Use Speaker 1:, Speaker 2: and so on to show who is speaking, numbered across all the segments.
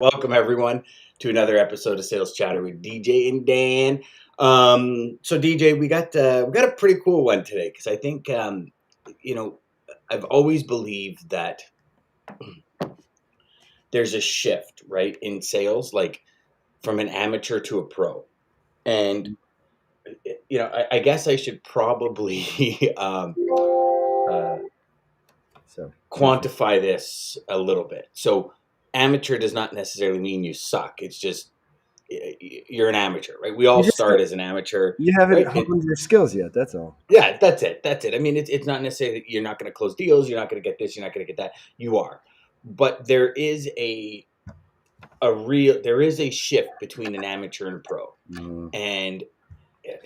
Speaker 1: Welcome everyone to another episode of Sales Chatter with DJ and Dan. So DJ, we got a pretty cool one today because I think you know I've always believed that there's a shift right in sales, like from an amateur to a pro, and I guess I should probably uh,
Speaker 2: So
Speaker 1: quantify this a little bit. So amateur does not necessarily mean you suck. It's just you're an amateur, right? We all
Speaker 2: you just
Speaker 1: start as an amateur,
Speaker 2: you haven't
Speaker 1: right?
Speaker 2: honed your skills yet. That's all.
Speaker 1: Yeah, that's it. That's it. I mean, it's not necessarily that you're not going to close deals. You're not going to get this. You're not going to get that. You are, but there is there is a shift between an amateur and a pro.
Speaker 2: Mm.
Speaker 1: And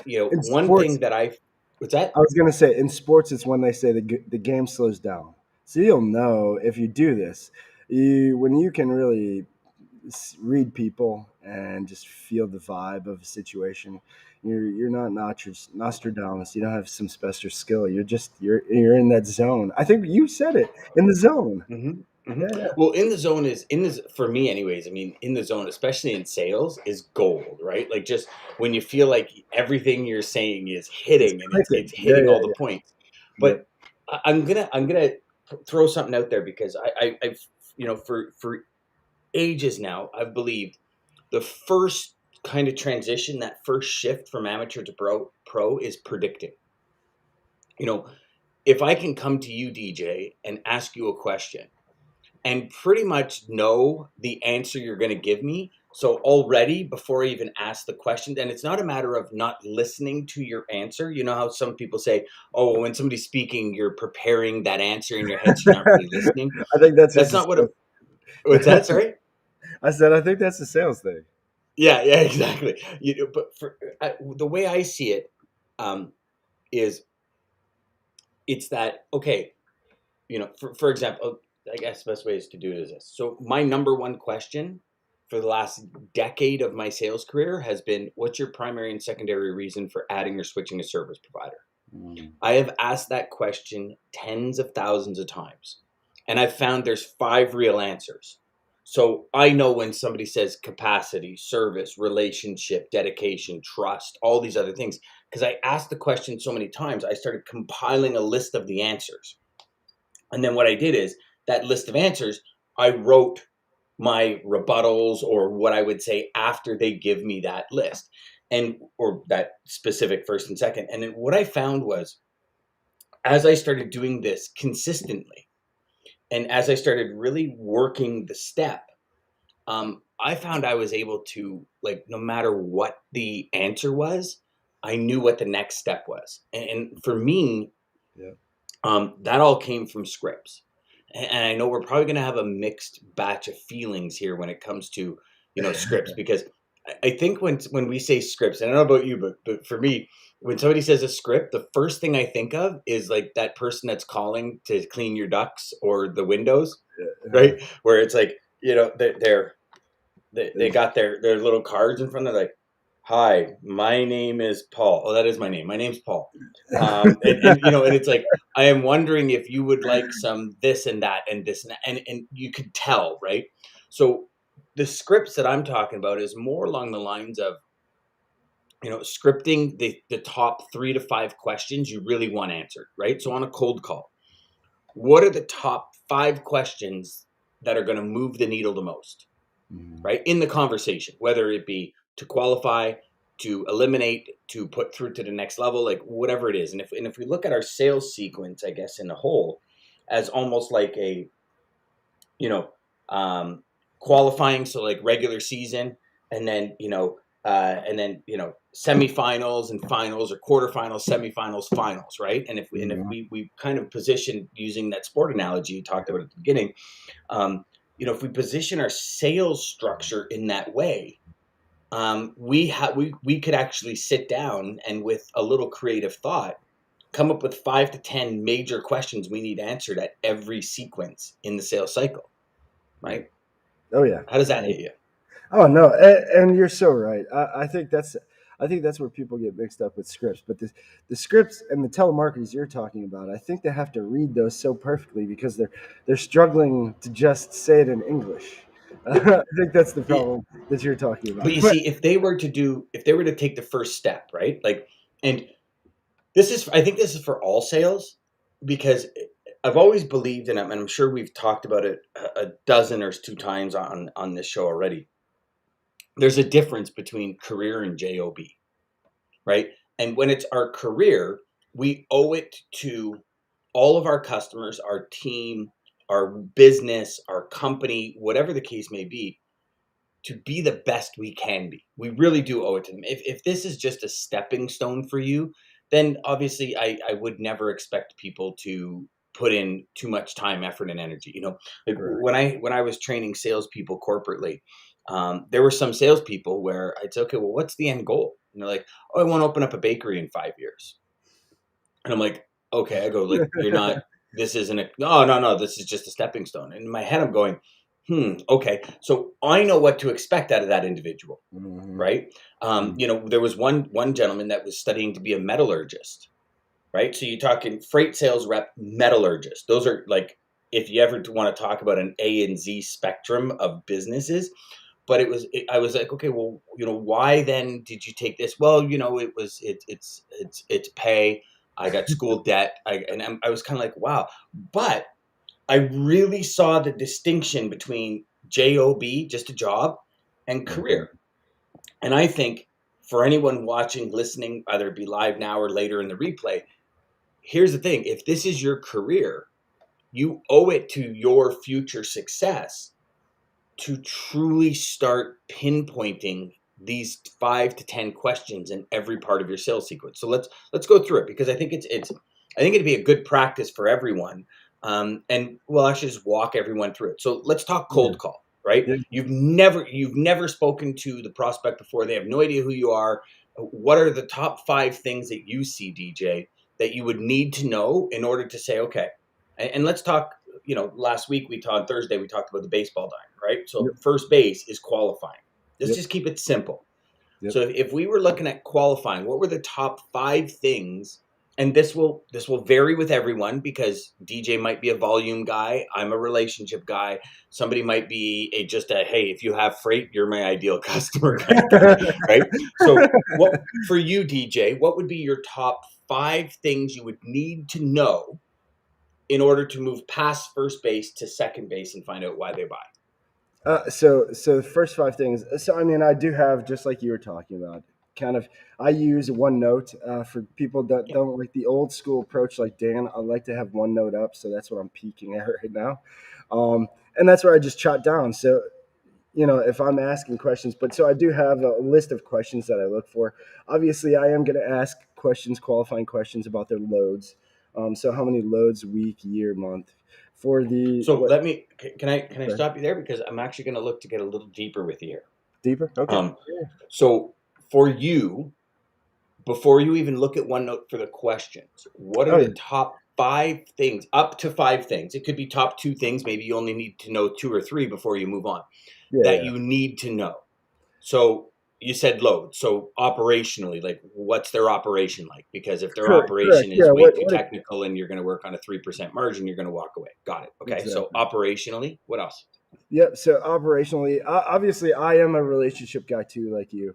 Speaker 2: In
Speaker 1: one
Speaker 2: sports,
Speaker 1: thing that what's that?
Speaker 2: I was gonna say in sports, it's when they say the game slows down. So you'll know if you do this. When you can really read people and just feel the vibe of a situation. You're not Nostradamus. You don't have some special skill. You're in that zone. I think you said it, in the zone.
Speaker 1: hmm hmm
Speaker 2: Yeah,
Speaker 1: Well, in the zone is in this for me, anyways. I mean, in the zone, especially in sales, is gold, right? Like just when you feel like everything you're saying is
Speaker 2: it's
Speaker 1: hitting and
Speaker 2: clicking.
Speaker 1: it's
Speaker 2: Yeah,
Speaker 1: hitting all the
Speaker 2: yeah,
Speaker 1: points.
Speaker 2: yeah. Yep.
Speaker 1: But I'm gonna throw something out there because I've for ages now I've believed the first kind of transition, that first shift from amateur to pro is predicting. You know, if I can come to you, DJ, and ask you a question and pretty much know the answer you're going to give me. So already before I even ask the question, and it's not a matter of not listening to your answer. You know how some people say, "Oh, when somebody's speaking, you're preparing that answer in your head, so you're not really listening."
Speaker 2: I think that's
Speaker 1: That's
Speaker 2: just a
Speaker 1: not what's
Speaker 2: sales.
Speaker 1: that? Sorry.
Speaker 2: I said I think that's a sales thing.
Speaker 1: Yeah, exactly. But the way I see it, um, is it's that okay? For example, I guess the best way is to do it is this. So my number one question for the last decade of my sales career has been, what's your primary and secondary reason for adding or switching a service provider?
Speaker 2: Mm.
Speaker 1: I have asked that question tens of thousands of times, and I've found there's five real answers. So I know when somebody says capacity, service, relationship, dedication, trust, all these other things, because I asked the question so many times, I started compiling a list of the answers. And then what I did is that list of answers, I wrote my rebuttals or what I would say after they give me that list and or that specific first and second. And then what I found was as I started doing this consistently and as I started really working the step, I found I was able to, like, no matter what the answer was, I knew what the next step was. And for me,
Speaker 2: Yeah.
Speaker 1: that all came from scripts. And I know we're probably going to have a mixed batch of feelings here when it comes to, scripts, because I think when we say scripts, and I don't know about you, but for me, when somebody says a script, the first thing I think of is like that person that's calling to clean your ducts or the windows,
Speaker 2: Yeah.
Speaker 1: right? Where it's like, they got their little cards in front of like, hi, my name is Paul. Oh, that is my name. My name's Paul. And it's like, I am wondering if you would like some this and that and this and that. And you could tell, right? So the scripts that I'm talking about is more along the lines of, scripting the top 3 to 5 questions you really want answered, right? So on a cold call, what are the top 5 questions that are going to move the needle the most?
Speaker 2: Mm.
Speaker 1: Right? In the conversation, whether it be to qualify, to eliminate, to put through to the next level, like whatever it is. And if we look at our sales sequence, I guess in a whole, as almost like a, you know, um, qualifying, so like regular season, and then semifinals and finals, or quarterfinals, semifinals, finals, right? And if
Speaker 2: Mhm.
Speaker 1: we kind of position, using that sport analogy you talked about at the beginning, um, if we position our sales structure in that way, we could actually sit down and, with a little creative thought, come up with 5 to 10 major questions we need answered at every sequence in the sales cycle,
Speaker 2: Yeah.
Speaker 1: right?
Speaker 2: Oh yeah.
Speaker 1: How does that hit you?
Speaker 2: Oh no, and you're so right. I think that's where people get mixed up with scripts. But the scripts and the telemarketers you're talking about, I think they have to read those so perfectly because they're struggling to just say it in English. I think that's the
Speaker 1: Yeah,
Speaker 2: problem that you're talking
Speaker 1: but
Speaker 2: about.
Speaker 1: you
Speaker 2: But
Speaker 1: see, if they were to take the first step, right? Like, and I think this is for all sales, because I've always believed, and I'm sure we've talked about it a dozen or two times on this show already. There's a difference between career and job, right? And when it's our career, we owe it to all of our customers, our team, our business, our company, whatever the case may be, to be the best we can be. We really do owe it to them. If this is just a stepping stone for you, then obviously I would never expect people to put in too much time, effort, and energy. Like
Speaker 2: correct.
Speaker 1: when I was training salespeople corporately, there were some salespeople where I'd say, okay, well, what's the end goal? And they're like, oh, I want to open up a bakery in 5 years. And I'm like, okay. I go, like, you're not. This isn't a. No, no, no. This is just a stepping stone. And in my head, I'm going, okay. So I know what to expect out of that individual,
Speaker 2: Hmm.
Speaker 1: right? There was one gentleman that was studying to be a metallurgist, right? So you're talking freight sales rep, metallurgist. Those are like, if you ever want to talk about an A and Z spectrum of businesses. But I was like, okay, well, why then did you take this? Well, it's pay. I got school debt. I was kind of like, wow. But I really saw the distinction between job, just a job, and
Speaker 2: Hmm.
Speaker 1: career. And I think for anyone watching, listening, either it be live now or later in the replay, here's the thing: if this is your career, you owe it to your future success to truly start pinpointing these 5 to 10 questions in every part of your sales sequence. So let's go through it, because I think it'd be a good practice for everyone. And we'll actually just walk everyone through it. So let's talk
Speaker 2: Yeah.
Speaker 1: cold call. Right?
Speaker 2: Yeah.
Speaker 1: You've never spoken to the prospect before. They have no idea who you are. What are the top 5 things that you see, DJ, that you would need to know in order to say, okay? And let's talk. Last week on Thursday we talked about the baseball diamond, right? So
Speaker 2: Yep.
Speaker 1: first base is qualifying. Let's
Speaker 2: Yep.
Speaker 1: just keep it simple.
Speaker 2: Yep.
Speaker 1: So if we were looking at qualifying, what were the top 5 things? And this will vary with everyone, because DJ might be a volume guy. I'm a relationship guy. Somebody might be just a, hey, if you have freight, you're my ideal customer kind of guy, right? So what for you, DJ? What would be your top 5 things you would need to know in order to move past first base to second base and find out why they buy?
Speaker 2: So the first 5 things. So I mean, I do have, just like you were talking about. Kind of, I use OneNote for people that
Speaker 1: Yeah.
Speaker 2: don't like the old school approach like Dan. I like to have OneNote up, so that's what I'm peeking at right now, and that's where I just jot down. So if I'm asking questions, but so I do have a list of questions that I look for. Obviously, I am going to ask questions, qualifying questions about their loads. So how many loads, week, year, month, for the
Speaker 1: So
Speaker 2: what?
Speaker 1: can I
Speaker 2: Okay.
Speaker 1: stop you there, because I'm actually going to look to get a little deeper with you here.
Speaker 2: Deeper? Okay.
Speaker 1: Um, so for you, before you even look at OneNote for the questions, what are
Speaker 2: Oh
Speaker 1: the
Speaker 2: yeah.
Speaker 1: top 5 things? Up to 5 things. It could be top 2 things. Maybe you only need to know 2 or 3 before you move on.
Speaker 2: Yeah,
Speaker 1: That
Speaker 2: yeah.
Speaker 1: you need to know. So you said load. So operationally, like, what's their operation like? Because if their
Speaker 2: Correct, correct.
Speaker 1: operation
Speaker 2: Yeah,
Speaker 1: is way
Speaker 2: what
Speaker 1: too
Speaker 2: what
Speaker 1: technical and you're going to work on a 3% margin, you're going to walk away. Got it. Okay. So
Speaker 2: exactly.
Speaker 1: operationally, what else?
Speaker 2: Yep. So operationally, obviously, I am a relationship guy too, like you.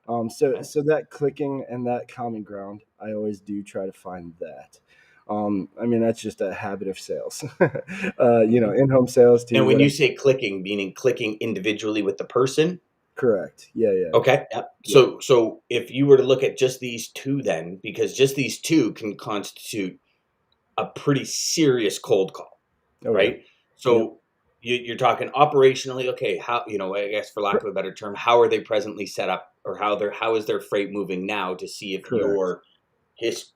Speaker 2: So
Speaker 1: Okay.
Speaker 2: so that clicking and that common ground, I always do try to find that. I mean, that's just a habit of sales.
Speaker 1: Hmm.
Speaker 2: In-home sales
Speaker 1: Now,
Speaker 2: too.
Speaker 1: when
Speaker 2: What?
Speaker 1: you say clicking, meaning clicking individually with the person.
Speaker 2: Correct. Yeah, yeah,
Speaker 1: Okay. Yeah.
Speaker 2: yeah.
Speaker 1: So if you were to look at just these two, then, because just these two can constitute a pretty serious cold call,
Speaker 2: Oh yeah.
Speaker 1: right?
Speaker 2: Yep.
Speaker 1: So you're talking operationally. Okay, how, I guess, for lack of a better term, how are they presently set up, or how is their freight moving now, to see if
Speaker 2: Correct.
Speaker 1: his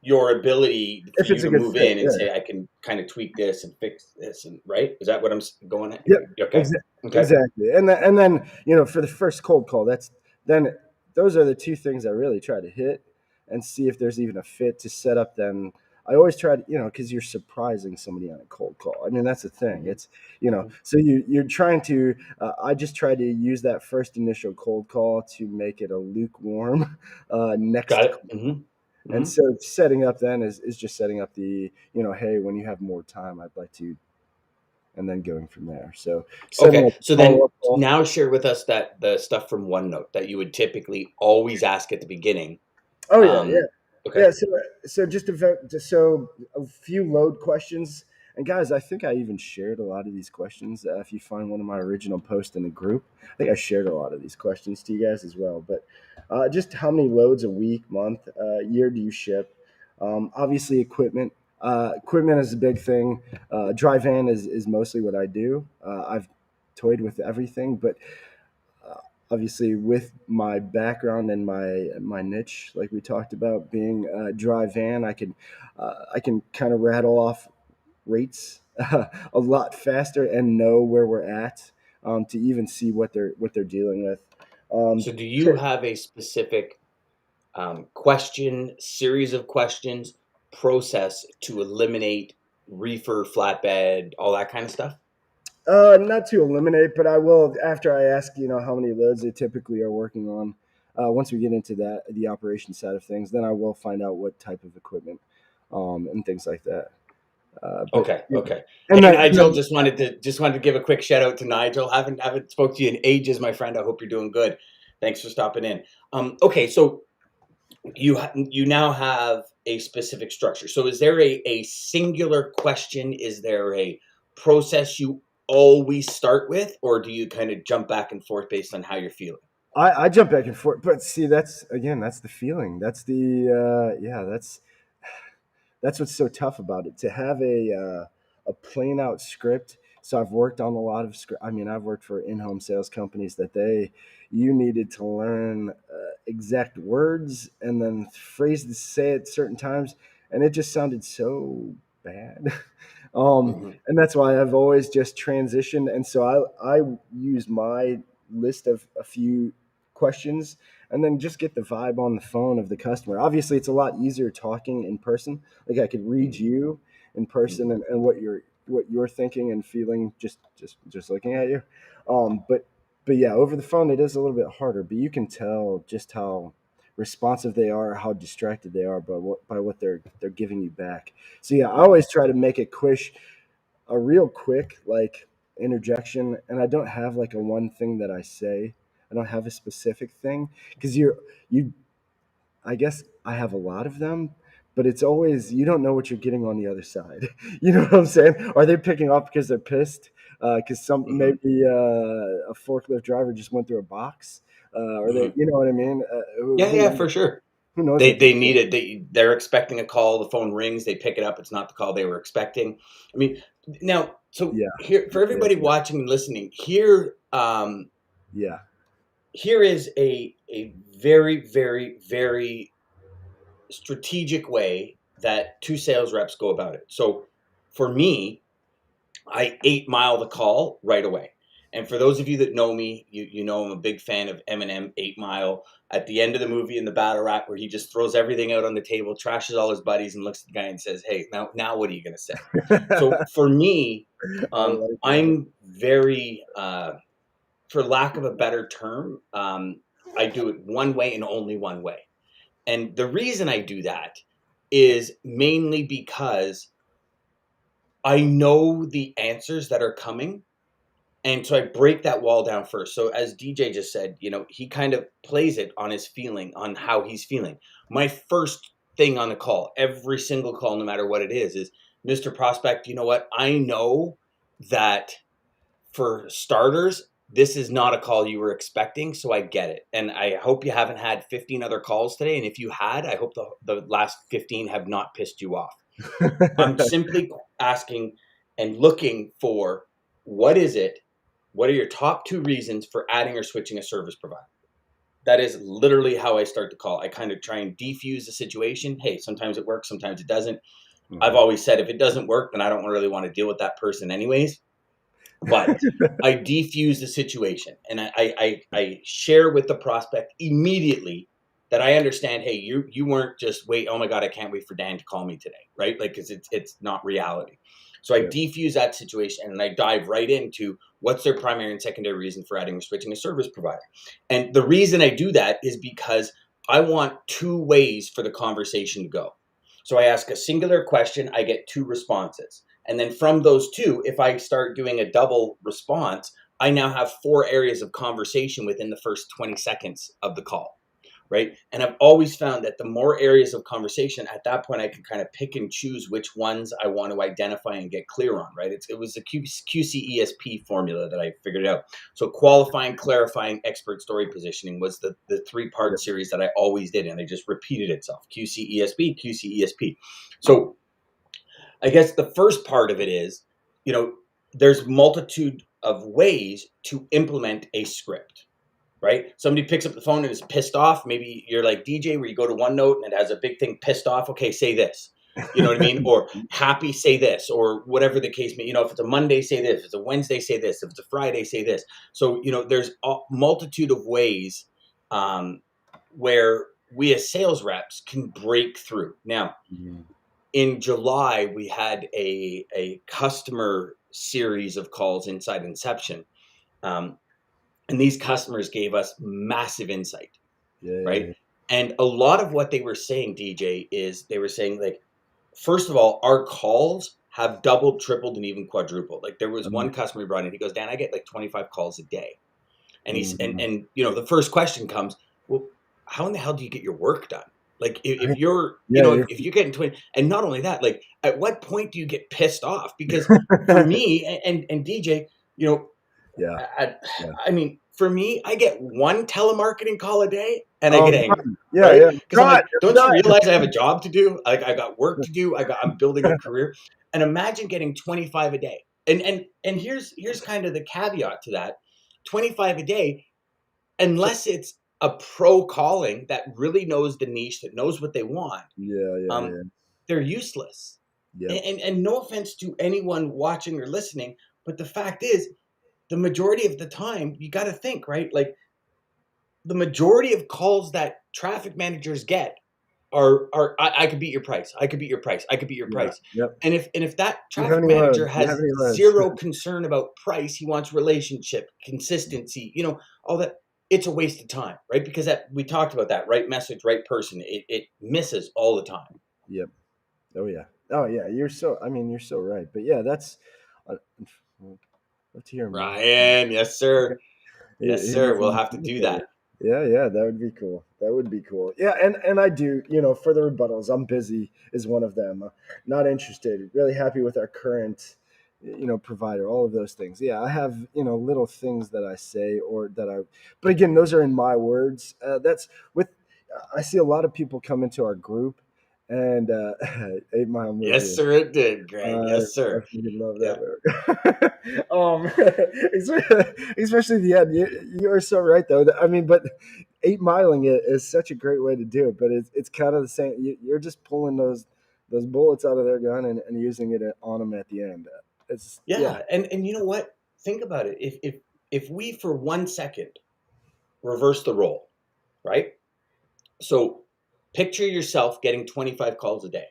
Speaker 1: your ability for
Speaker 2: If it's
Speaker 1: you
Speaker 2: a
Speaker 1: to
Speaker 2: good
Speaker 1: move
Speaker 2: fit,
Speaker 1: in and
Speaker 2: yeah.
Speaker 1: say, I can kind of tweak this and fix this, and right? Is that what I'm going at?
Speaker 2: Yep.
Speaker 1: Okay. Okay.
Speaker 2: Exactly. And then for the first cold call, then those are the two things I really try to hit and see if there's even a fit to set up. Then I always try to because you're surprising somebody on a cold call. I mean, that's the thing.
Speaker 1: Hmm.
Speaker 2: It's
Speaker 1: Hmm.
Speaker 2: so you're trying to. I just try to use that first initial cold call to make it a lukewarm
Speaker 1: Got
Speaker 2: next.
Speaker 1: it. Hmm.
Speaker 2: And
Speaker 1: Hmm.
Speaker 2: so setting up then is just setting up the hey, when you have more time, I'd like to and then going from there. So setting
Speaker 1: Okay,
Speaker 2: up a
Speaker 1: so
Speaker 2: follow
Speaker 1: then
Speaker 2: up call.
Speaker 1: now share with us that the stuff from OneNote that you would typically always ask at the beginning.
Speaker 2: Oh yeah,
Speaker 1: Um, okay,
Speaker 2: yeah. So just so a few load questions. And guys, I think I even shared a lot of these questions. If you find one of my original posts in the group, I think I shared a lot of these questions to you guys as well. But just how many loads a week, month, year do you ship? Obviously, equipment. Equipment is a big thing. Dry van is mostly what I do. I've toyed with everything, but uh, obviously with my background and my niche, like we talked about, being a dry van, I can kind of rattle off rates a lot faster and know where we're at, to even see what they're dealing with. Um,
Speaker 1: so do you have a specific question, series of questions, process to eliminate reefer, flatbed, all that kind of stuff?
Speaker 2: Not to eliminate, but I will after I ask, how many loads they typically are working on. Once we get into that, the operation side of things, then I will find out what type of equipment, and things like that. But
Speaker 1: Okay, okay.
Speaker 2: and
Speaker 1: Hey,
Speaker 2: then, and
Speaker 1: Nigel,
Speaker 2: then
Speaker 1: just wanted to give a quick shout out to Nigel. Haven't spoke to you in ages, my friend. I hope you're doing good. Thanks for stopping in. Okay, so you now have a specific structure. So is there a singular question? Is there a process you always start with, or do you kind of jump back and forth based on how you're feeling?
Speaker 2: I jump back and forth, but see, that's the feeling. That's what's so tough about it, to have a plain out script. So I've worked on a lot of script. I mean, I've worked for in-home sales companies that you needed to learn exact words and then phrases to say at certain times, and it just sounded so bad.
Speaker 1: Hmm.
Speaker 2: And that's why I've always just transitioned. And so I use my list of a few questions and then just get the vibe on the phone of the customer. Obviously, it's a lot easier talking in person. Like I could read
Speaker 1: Hmm.
Speaker 2: you in person,
Speaker 1: Hmm.
Speaker 2: and what you're thinking and feeling, just looking at you. But yeah, over the phone it is a little bit harder. But you can tell just how responsive they are, how distracted they are by what they're giving you back. So yeah, I
Speaker 1: Hmm.
Speaker 2: always try to make it a real quick like interjection, and I don't have like a one thing that I say. I don't have a specific thing because you I guess I have a lot of them, but it's always you don't know what you're getting on the other side. You know what I'm saying? Are they picking up because they're pissed? Because some
Speaker 1: Hmm.
Speaker 2: maybe a forklift driver just went through a box, or they,
Speaker 1: Hmm.
Speaker 2: you know what I mean?
Speaker 1: Yeah,
Speaker 2: Who
Speaker 1: yeah,
Speaker 2: knows?
Speaker 1: for sure.
Speaker 2: Who knows
Speaker 1: They
Speaker 2: what they're
Speaker 1: they
Speaker 2: doing?
Speaker 1: need it. They're expecting a call. The phone rings. They pick it up. It's not the call they were expecting. I mean, now, so
Speaker 2: Yeah,
Speaker 1: here for
Speaker 2: yeah,
Speaker 1: everybody
Speaker 2: yeah,
Speaker 1: watching and listening,
Speaker 2: yeah.
Speaker 1: here is a very very very strategic way that two sales reps go about it. So for me, I 8 Mile the call right away. And for those of you that know me, you know I'm a big fan of Eminem 8 Mile. At the end of the movie in the battle rap where he just throws everything out on the table, trashes all his buddies, and looks at the guy and says, "Hey, now what are you gonna say?" So for me,
Speaker 2: I like that.
Speaker 1: I'm very, for lack of a better term, I do it one way and only one way. And the reason I do that is mainly because I know the answers that are coming. And so I break that wall down first. So as DJ just said, he kind of plays it on his feeling, on how he's feeling. My first thing on the call, every single call, no matter what it is Mr. Prospect, you know what? I know that for starters, this is not a call you were expecting, so I get it. And I hope you haven't had 15 other calls today. And if you had, I hope the last 15 have not pissed you off. I'm simply asking and looking for what is it? What are your top two reasons for adding or switching a service provider? That is literally how I start the call. I kind of try and defuse the situation. Hey, sometimes it works, sometimes it doesn't. I've
Speaker 2: Mhm.
Speaker 1: always said if it doesn't work, then I don't really want to deal with that person anyways. But I defuse the situation and I share with the prospect immediately that I understand. Hey, you weren't just wait. Oh my god, I can't wait for Dan to call me today, right? Like, because it's not reality. So I
Speaker 2: Yeah.
Speaker 1: defuse that situation and I dive right into what's their primary and secondary reason for adding or switching a service provider. And the reason I do that is because I want two ways for the conversation to go. So I ask a singular question, I get two responses. And then from those two, if I start doing a double response, I now have 4 areas of conversation within the first 20 seconds of the call. Right. And I've always found that the more areas of conversation, at that point, I can kind of pick and choose which ones I want to identify and get clear on. Right. It was the QCESP formula that I figured out. So qualifying, clarifying, expert story positioning was the 3-part
Speaker 2: Yep.
Speaker 1: series that I always did. And it just repeated itself. QCESP, QCESP. So I guess the first part of it is, there's multitude of ways to implement a script. Right? Somebody picks up the phone and is pissed off. Maybe you're like DJ where you go to OneNote and it has a big thing pissed off. Okay, say this. You know what I mean? Or happy, say this, or whatever the case may. If it's a Monday, say this. If it's a Wednesday, say this. If it's a Friday, say this. So there's a multitude of ways where we as sales reps can break through. Now, in July, we had a customer series of calls inside Inception. And these customers gave us massive insight, right?
Speaker 2: Yeah.
Speaker 1: And a lot of what they were saying, DJ, is they were saying, like, first of all, our calls have doubled, tripled, and even quadrupled. Like, there was one customer brought in, he goes, Dan, I get like 25 calls a day. And he's, and the first question comes, well, how in the hell do you get your work done? Like, if you're, if you're getting 20, and not only that, like, at what point do you get pissed off? Because for me and DJ,
Speaker 2: Yeah.
Speaker 1: I mean, for me, I get one telemarketing call a day and I
Speaker 2: Oh,
Speaker 1: get angry.
Speaker 2: yeah,
Speaker 1: Right?
Speaker 2: yeah.
Speaker 1: Because I'm like, don't you
Speaker 2: God.
Speaker 1: realize I have a job to do? Like, I got work to do. I'm building a career. And imagine getting 25 a day. And here's kind of the caveat to that. 25 a day, unless it's a pro calling that really knows the niche, that knows what they want,
Speaker 2: Yeah.
Speaker 1: they're useless.
Speaker 2: Yep.
Speaker 1: And no offense to anyone watching or listening, but the fact is, the majority of the time, you got to think, right? Like, the majority of calls that traffic managers get are I could beat your price. I could beat your price. I could beat your
Speaker 2: Yeah.
Speaker 1: price.
Speaker 2: Yep.
Speaker 1: And if that
Speaker 2: Do you have
Speaker 1: traffic
Speaker 2: any loads?
Speaker 1: manager
Speaker 2: Do you have
Speaker 1: has
Speaker 2: any loads?
Speaker 1: zero concern about price, he wants relationship, consistency, all that, it's a waste of time, right? Because we talked about that, right message, right person. It misses all the time.
Speaker 2: Yep. Oh yeah. Oh yeah. You're so. I mean, you're so right. But yeah, that's. Let's hear more.
Speaker 1: Ryan, yes, sir. Yes,
Speaker 2: He
Speaker 1: sir.
Speaker 2: doesn't
Speaker 1: We'll
Speaker 2: want
Speaker 1: have
Speaker 2: to
Speaker 1: to
Speaker 2: look
Speaker 1: do
Speaker 2: at it.
Speaker 1: that.
Speaker 2: Yeah, that would be cool. That would be cool. Yeah, and I do, for the rebuttals, I'm busy is one of them. Not interested. Really happy with our current, provider. All of those things. Yeah, I have, little things that I say or that but again, those are in my words. That's with. I see a lot of people come into our group, and 8 Mile with
Speaker 1: Yes,
Speaker 2: you.
Speaker 1: sir, it did, Greg.
Speaker 2: I
Speaker 1: Yes, sir.
Speaker 2: freaking love
Speaker 1: Yeah.
Speaker 2: that movie. Especially the end. You are so right, though. I mean, but 8 miling it is such a great way to do it. But it's kind of the same. You're just pulling those bullets out of their gun and using it on them at the end. It's yeah,
Speaker 1: Yeah. And you know what? Think about it. If we for 1 second reverse the role, right? So picture yourself getting 25 calls a day,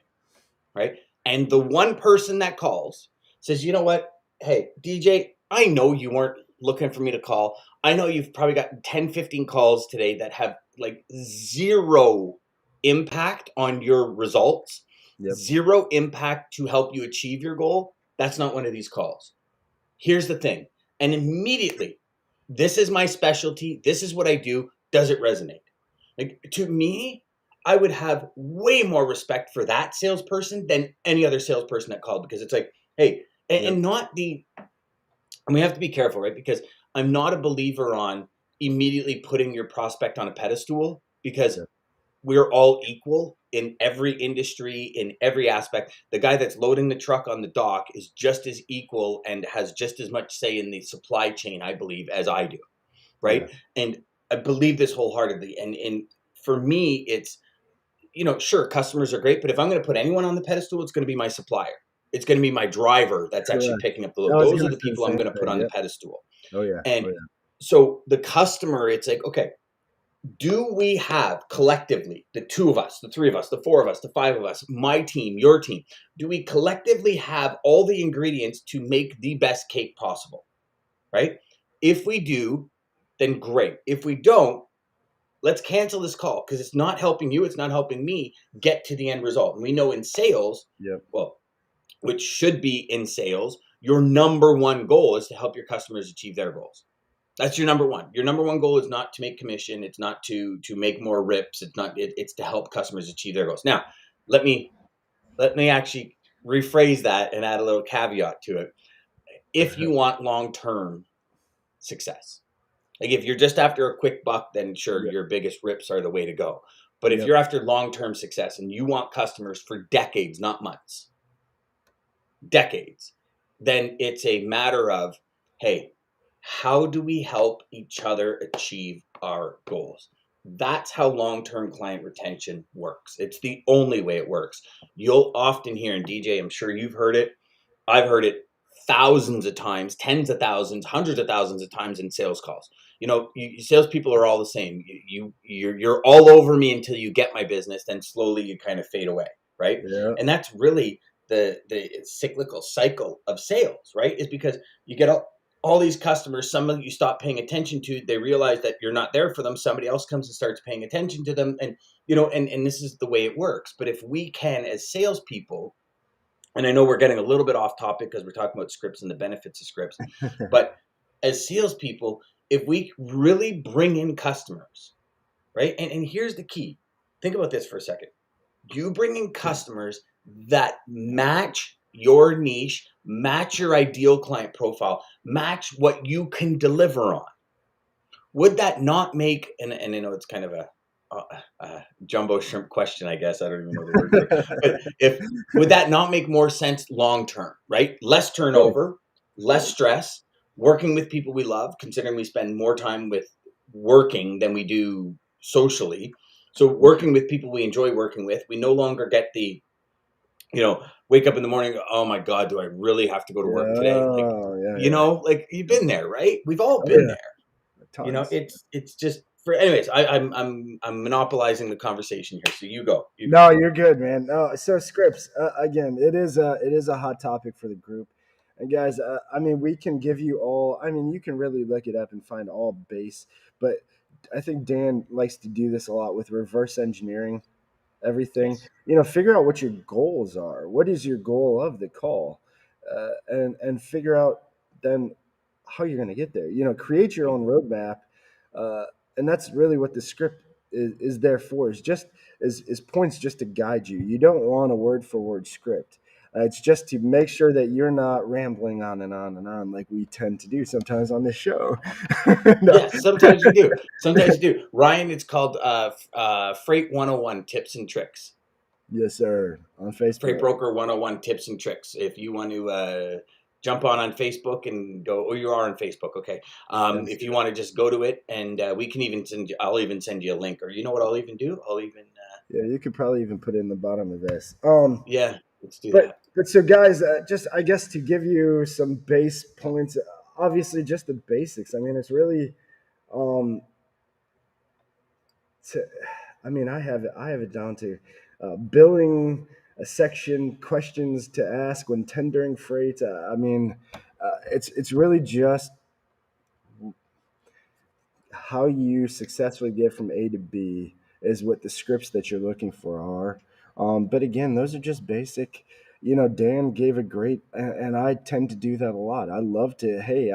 Speaker 1: right? And the one person that calls says, you know what? Hey, DJ, I know you weren't looking for me to call. I know you've probably got 10, 15 calls today that have like zero impact on your results,
Speaker 2: yep,
Speaker 1: zero impact to help you achieve your goal. That's not one of these calls. Here's the thing. And immediately, this is my specialty. This is what I do. Does it resonate? Like, to me, I would have way more respect for that salesperson than any other salesperson that called, because it's like, hey,
Speaker 2: yep,
Speaker 1: and not the, and we have to be careful, right? Because I'm not a believer on immediately putting your prospect on a pedestal, because
Speaker 2: yep,
Speaker 1: we're all equal in every industry, in every aspect. The guy that's loading the truck on the dock is just as equal and has just as much say in the supply chain, I believe, as I do,
Speaker 2: yeah,
Speaker 1: right? And I believe this wholeheartedly. And for me, it's, sure, customers are great, but if I'm going to put anyone on the pedestal, it's going to be my supplier. It's going to be my driver that's actually
Speaker 2: correct.
Speaker 1: picking up the
Speaker 2: I
Speaker 1: load.
Speaker 2: was
Speaker 1: Those are
Speaker 2: gonna
Speaker 1: the
Speaker 2: say the
Speaker 1: people I'm
Speaker 2: same
Speaker 1: going to put
Speaker 2: thing.
Speaker 1: on the
Speaker 2: Yep.
Speaker 1: pedestal.
Speaker 2: Oh yeah. Oh
Speaker 1: And
Speaker 2: yeah.
Speaker 1: so the customer, it's like, okay, do we have collectively, the two of us, the three of us, the four of us, the five of us, my team, your team, do we collectively have all the ingredients to make the best cake possible? Right? If we do, then great. If we don't, let's cancel this call, because it's not helping you, it's not helping me get to the end result. And we know in sales,
Speaker 2: Yep.
Speaker 1: well, which should be in sales, your number one goal is to help your customers achieve their goals. That's your number one. Your number one goal is not to make commission. It's not to make more rips. It's not. It's to help customers achieve their goals. Now, let me actually rephrase that and add a little caveat to it. If you want long term success, like if you're just after a quick buck, then sure,
Speaker 2: Yep.
Speaker 1: your biggest rips are the way to go. But if
Speaker 2: Yep.
Speaker 1: you're after long term success and you want customers for decades, not months, decades, then it's a matter of, hey, how do we help each other achieve our goals? That's how long term client retention works. It's the only way it works. You'll often hear, and DJ, I'm sure you've heard it, I've heard it thousands of times, tens of thousands, hundreds of thousands of times in sales calls. Salespeople are all the same. You're all over me until you get my business, then slowly you kind of fade away, right?
Speaker 2: Yeah.
Speaker 1: And that's really the cyclical cycle of sales, right? Is because you get all these customers, some of you stop paying attention to, they realize that you're not there for them. Somebody else comes and starts paying attention to them. And, and this is the way it works. But if we can, as salespeople, and I know we're getting a little bit off topic because we're talking about scripts and the benefits of scripts, but as salespeople, if we really bring in customers, right? And here's the key. Think about this for a second. You bring in customers that match your niche, match your ideal client profile, match what you can deliver on. Would that not make, and I know it's kind of a jumbo shrimp question, I guess. I don't even know the word for it. But would that not make more sense long term, right? Less
Speaker 2: Cool.
Speaker 1: turnover, less stress, working with people we love, considering we spend more time with working than we do socially. So working with people we enjoy working with, we no longer get the, wake up in the morning, oh my God, do I really have to go to work today? Like,
Speaker 2: Oh, yeah, yeah.
Speaker 1: like you've been there, right? We've all
Speaker 2: Oh,
Speaker 1: been
Speaker 2: yeah.
Speaker 1: there.
Speaker 2: Tons.
Speaker 1: It's just for anyways. I'm monopolizing the conversation here, so you go, you go.
Speaker 2: No, you're good, man. No, so scripts again, it is a hot topic for the group, and guys, I mean, we can give you all. I mean, you can really look it up and find all base, but I think Dan likes to do this a lot with reverse engineering everything.
Speaker 1: Yes.
Speaker 2: Figure out what your goals are. What is your goal of the call, and figure out then how you're going to get there. Create your own roadmap, uh, and that's really what the script is there for. Is points just to guide you. You don't want a word for word script. It's just to make sure that you're not rambling on and on and on like we tend to do sometimes on this show. No.
Speaker 1: Yes, sometimes you do. Sometimes you do. Ryan, it's called Freight 101 Tips and Tricks.
Speaker 2: Yes, sir. On
Speaker 1: Freight
Speaker 2: Facebook.
Speaker 1: Broker 101 Tips and Tricks. If you want to jump on Facebook and go, oh, you are on Facebook, okay.
Speaker 2: Sounds
Speaker 1: If
Speaker 2: good.
Speaker 1: you want to just go to it, and we can even I'll even send you a link, or you know what I'll even do? I'll even,
Speaker 2: Yeah, you could probably even put it in the bottom of this.
Speaker 1: yeah, let's do
Speaker 2: But
Speaker 1: that.
Speaker 2: but so guys, just I guess to give you some base points, obviously just the basics. I mean, it's really, um, to, I mean, I have it down to billing a section, questions to ask when tendering freight. I mean, it's really just how you successfully get from A to B is what the scripts that you're looking for are. But again, those are just basic. Dan gave a great, and I tend to do that a lot. I love to, hey,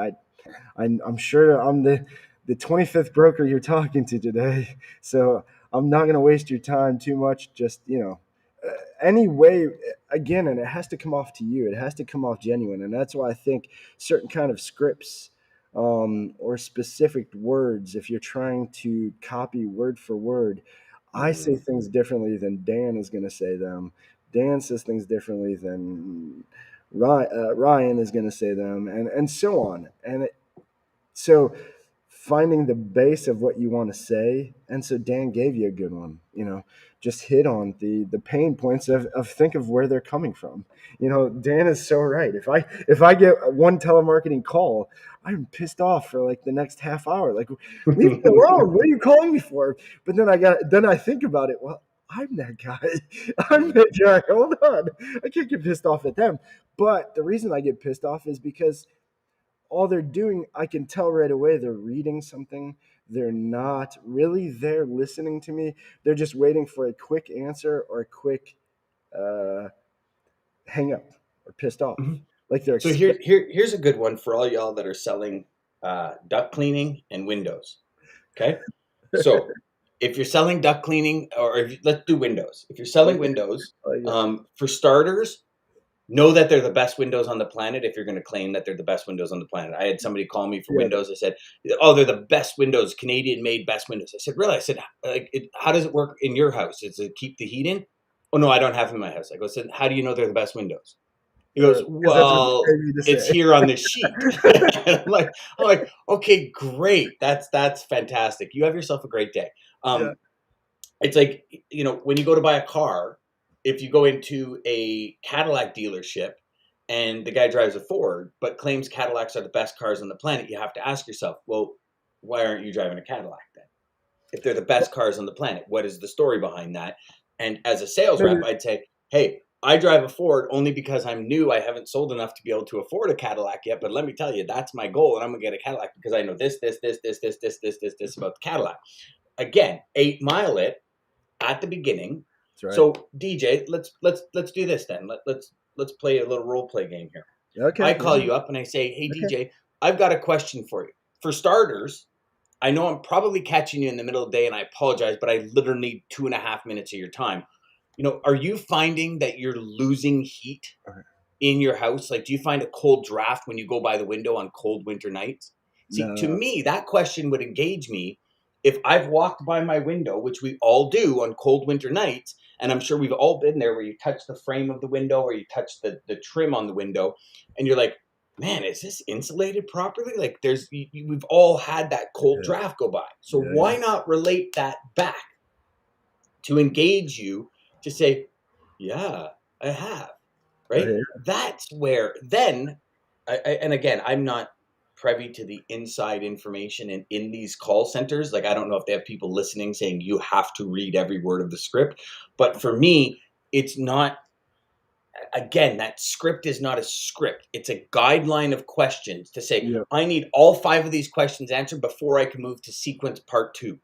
Speaker 2: I'm sure I'm the 25th broker you're talking to today, so I'm not going to waste your time too much. Just anyway, again, and it has to come off to you. It has to come off genuine, and that's why I think certain kind of scripts or specific words, if you're trying to copy word for word, I say
Speaker 1: Hmm.
Speaker 2: things differently than Dan is going to say them. Dan says things differently than Ryan is going to say them, and so on. So finding the base of what you want to say, and so Dan gave you a good one. Just hit on the pain points of think of where they're coming from. Dan is so right. If I get one telemarketing call, I'm pissed off for like the next half hour. Like, leave me alone. What are you calling me for? But then I think about it. Well, I'm that guy. I'm that guy. Hold on. I can't get pissed off at them. But the reason I get pissed off is because all they're doing, I can tell right away, they're reading something. They're not really there listening to me. They're just waiting for a quick answer or a quick uh, hang up. or pissed off,
Speaker 1: Mhm.
Speaker 2: like they're
Speaker 1: So here's a good one for all y'all that are selling duct cleaning and windows. Okay, so if you're selling duct cleaning, or let's do windows. If you're selling
Speaker 2: okay,
Speaker 1: windows,
Speaker 2: okay,
Speaker 1: for starters, know that they're the best windows on the planet. If you're going to claim that they're the best windows on the planet, I had somebody call me for
Speaker 2: yeah,
Speaker 1: windows. I said, "Oh, they're the best windows, Canadian made best windows." I said, "Really?" I said, "Like, how does it work in your house? Does it keep the heat in?" "Oh no, I don't have them in my house." I go, "So how do you know they're the best windows?" He goes,
Speaker 2: because that's what they
Speaker 1: "Well,
Speaker 2: pay me to
Speaker 1: it's
Speaker 2: say.
Speaker 1: here on the sheet." And I'm like, okay, great. That's fantastic. You have yourself a great day.
Speaker 2: Yeah,
Speaker 1: It's like, when you go to buy a car, if you go into a Cadillac dealership and the guy drives a Ford but claims Cadillacs are the best cars on the planet, you have to ask yourself, well, why aren't you driving a Cadillac then? If they're the best cars on the planet, what is the story behind that? And as a sales
Speaker 2: maybe,
Speaker 1: rep, I'd say, hey, I drive a Ford only because I'm new. I haven't sold enough to be able to afford a Cadillac yet. But let me tell you, that's my goal. And I'm going to get a Cadillac because I know this about the Cadillac. Again, 8 Mile it at the beginning.
Speaker 2: that's right.
Speaker 1: So DJ, let's do this then. Let's play a little role play game here. I
Speaker 2: Okay,
Speaker 1: call
Speaker 2: yeah,
Speaker 1: you up and I say, hey
Speaker 2: okay,
Speaker 1: DJ, I've got a question for you. For starters, I know I'm probably catching you in the middle of the day and I apologize, but I literally need 2.5 minutes of your time. Are you finding that you're losing heat
Speaker 2: okay.
Speaker 1: in your house? Like, do you find a cold draft when you go by the window on cold winter nights? See, to
Speaker 2: No,
Speaker 1: me, that question would engage me if I've walked by my window, which we all do on cold winter nights, and I'm sure we've all been there where you touch the frame of the window or you touch the trim on the window, and you're like, man, is this insulated properly? Like, we've all had that cold
Speaker 2: yeah,
Speaker 1: draft go by. So
Speaker 2: yeah,
Speaker 1: why not relate that back to engage you to say, yeah, I have,
Speaker 2: yeah,
Speaker 1: right? That's where then, and again, I'm not privy to the inside information in these call centers. Like, I don't know if they have people listening saying you have to read every word of the script. But for me, it's not, again, that script is not a script. It's a guideline of questions to say,
Speaker 2: yeah,
Speaker 1: I need all five of these questions answered before I can move to sequence part two.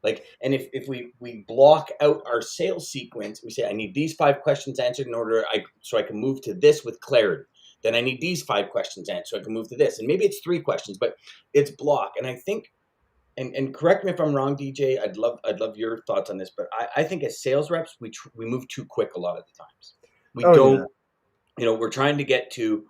Speaker 1: Like, and if we block out our sales sequence, we say I need these five questions answered in order so I can move to this with clarity. Then I need these five questions answered so I can move to this. And maybe it's three questions, but it's block. And I think, and correct me if I'm wrong, DJ. I'd love your thoughts on this, but I think as sales reps we move too quick a lot of the times. We
Speaker 2: oh yeah,
Speaker 1: don't. We're trying to get to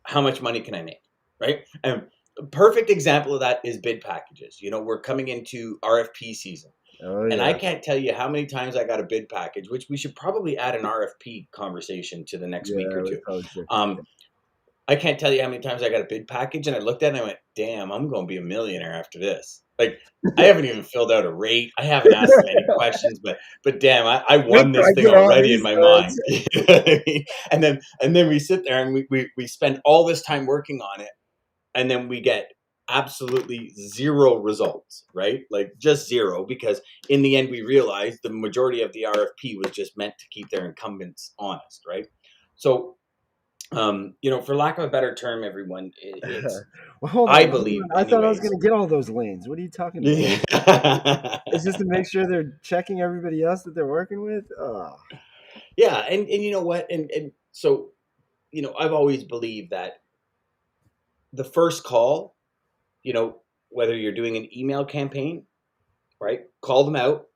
Speaker 1: how much money can I make, right? And a perfect example of that is bid packages. We're coming into RFP season.
Speaker 2: oh
Speaker 1: And I
Speaker 2: yeah,
Speaker 1: can't tell you how many times I got a bid package, which we should probably add an RFP conversation to the next week or
Speaker 2: yeah, we
Speaker 1: two.
Speaker 2: probably should.
Speaker 1: Um, I can't tell you how many times I got a bid package and I looked at it and I went, damn, I'm going to be a millionaire after this. Like, I haven't even filled out a rate. I haven't asked them any questions, but damn, I
Speaker 2: Wait
Speaker 1: won
Speaker 2: till
Speaker 1: this
Speaker 2: I
Speaker 1: thing
Speaker 2: get all
Speaker 1: already in
Speaker 2: these
Speaker 1: my mind.
Speaker 2: bids.
Speaker 1: You know what I mean? And then we sit there and we spend all this time working on it and then we get absolutely zero results, right? Like just zero, because in the end we realized the majority of the RFP was just meant to keep their incumbents honest, right? So, for lack of a better term, everyone, it's
Speaker 2: Well, hold
Speaker 1: I
Speaker 2: on, hold
Speaker 1: believe,
Speaker 2: on. I thought I was
Speaker 1: anyways.
Speaker 2: gonna get all those lanes. What are you talking about?
Speaker 1: Yeah.
Speaker 2: It's just to make sure they're checking everybody else that they're working with. Oh,
Speaker 1: Yeah, and you know what, and so I've always believed that the first call, you know, whether you're doing an email campaign, right? Call them out,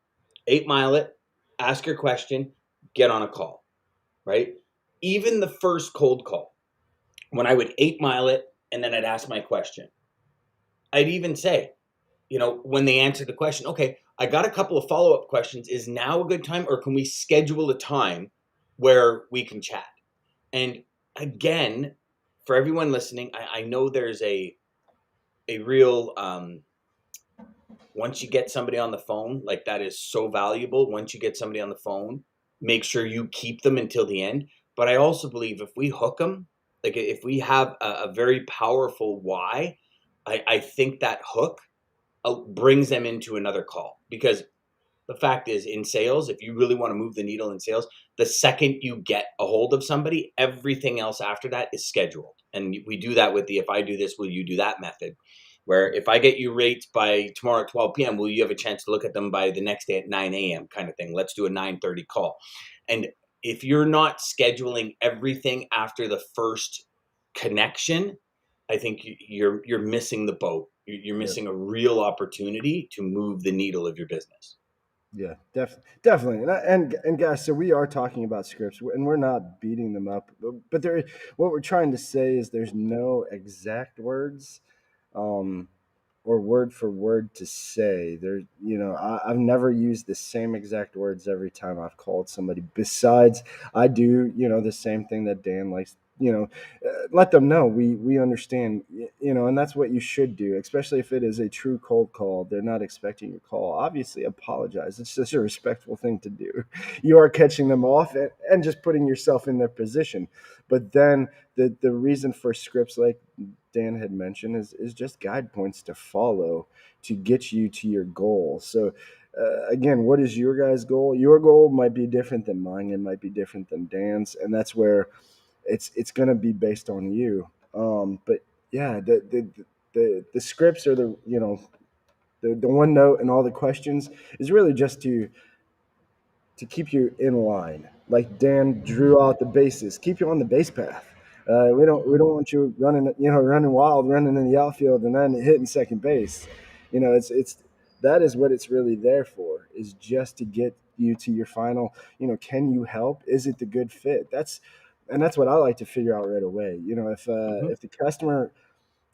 Speaker 1: 8 Mile it, ask your question, get on a call, right? Even the first cold call, when I would 8 Mile it and then I'd ask my question, I'd even say, when they answer the question, okay, I got a couple of follow up questions. Is now a good time, or can we schedule a time where we can chat? And again, for everyone listening, I know there's a real once you get somebody on the phone, like that is so valuable. Once you get somebody on the phone, make sure you keep them until the end. But I also believe if we hook them, like if we have a very powerful why, I think that hook brings them into another call. Because the fact is, in sales, if you really want to move the needle in sales, the second you get a hold of somebody, everything else after that is scheduled. And we do that with the if I do this, will you do that method? Where if I get you rates by tomorrow at 12 p.m., will you have a chance to look at them by the next day at 9 a.m. kind of thing? Let's do a 9:30 call. And if you're not scheduling everything after the first connection, I think you're missing the boat. You're
Speaker 2: Yeah.
Speaker 1: missing a real opportunity to move the needle of your business.
Speaker 2: Yeah, definitely, and guys, so we are talking about scripts, and we're not beating them up, but there, what we're trying to say is there's no exact words, um, or word for word to say. There, I've never used the same exact words every time I've called somebody. Besides, I do, the same thing that Dan likes. Let them know we understand, and that's what you should do, especially if it is a true cold call. They're not expecting your call. Obviously, apologize. It's just a respectful thing to do. You are catching them off and just putting yourself in their position. But then the reason for scripts like Dan had mentioned is just guide points to follow to get you to your goal. So again, what is your guys' goal? Your goal might be different than mine. It might be different than Dan's, and that's where it's going to be based on you. But yeah, the scripts are the one note and all the questions is really just to keep you in line. Like Dan drew out the bases, keep you on the base path. We don't want you running wild, running in the outfield and then hitting second base. It's that is what it's really there for, is just to get you to your final. Can you help? Is it the good fit? That's what I like to figure out right away.
Speaker 1: Mhm.
Speaker 2: If the customer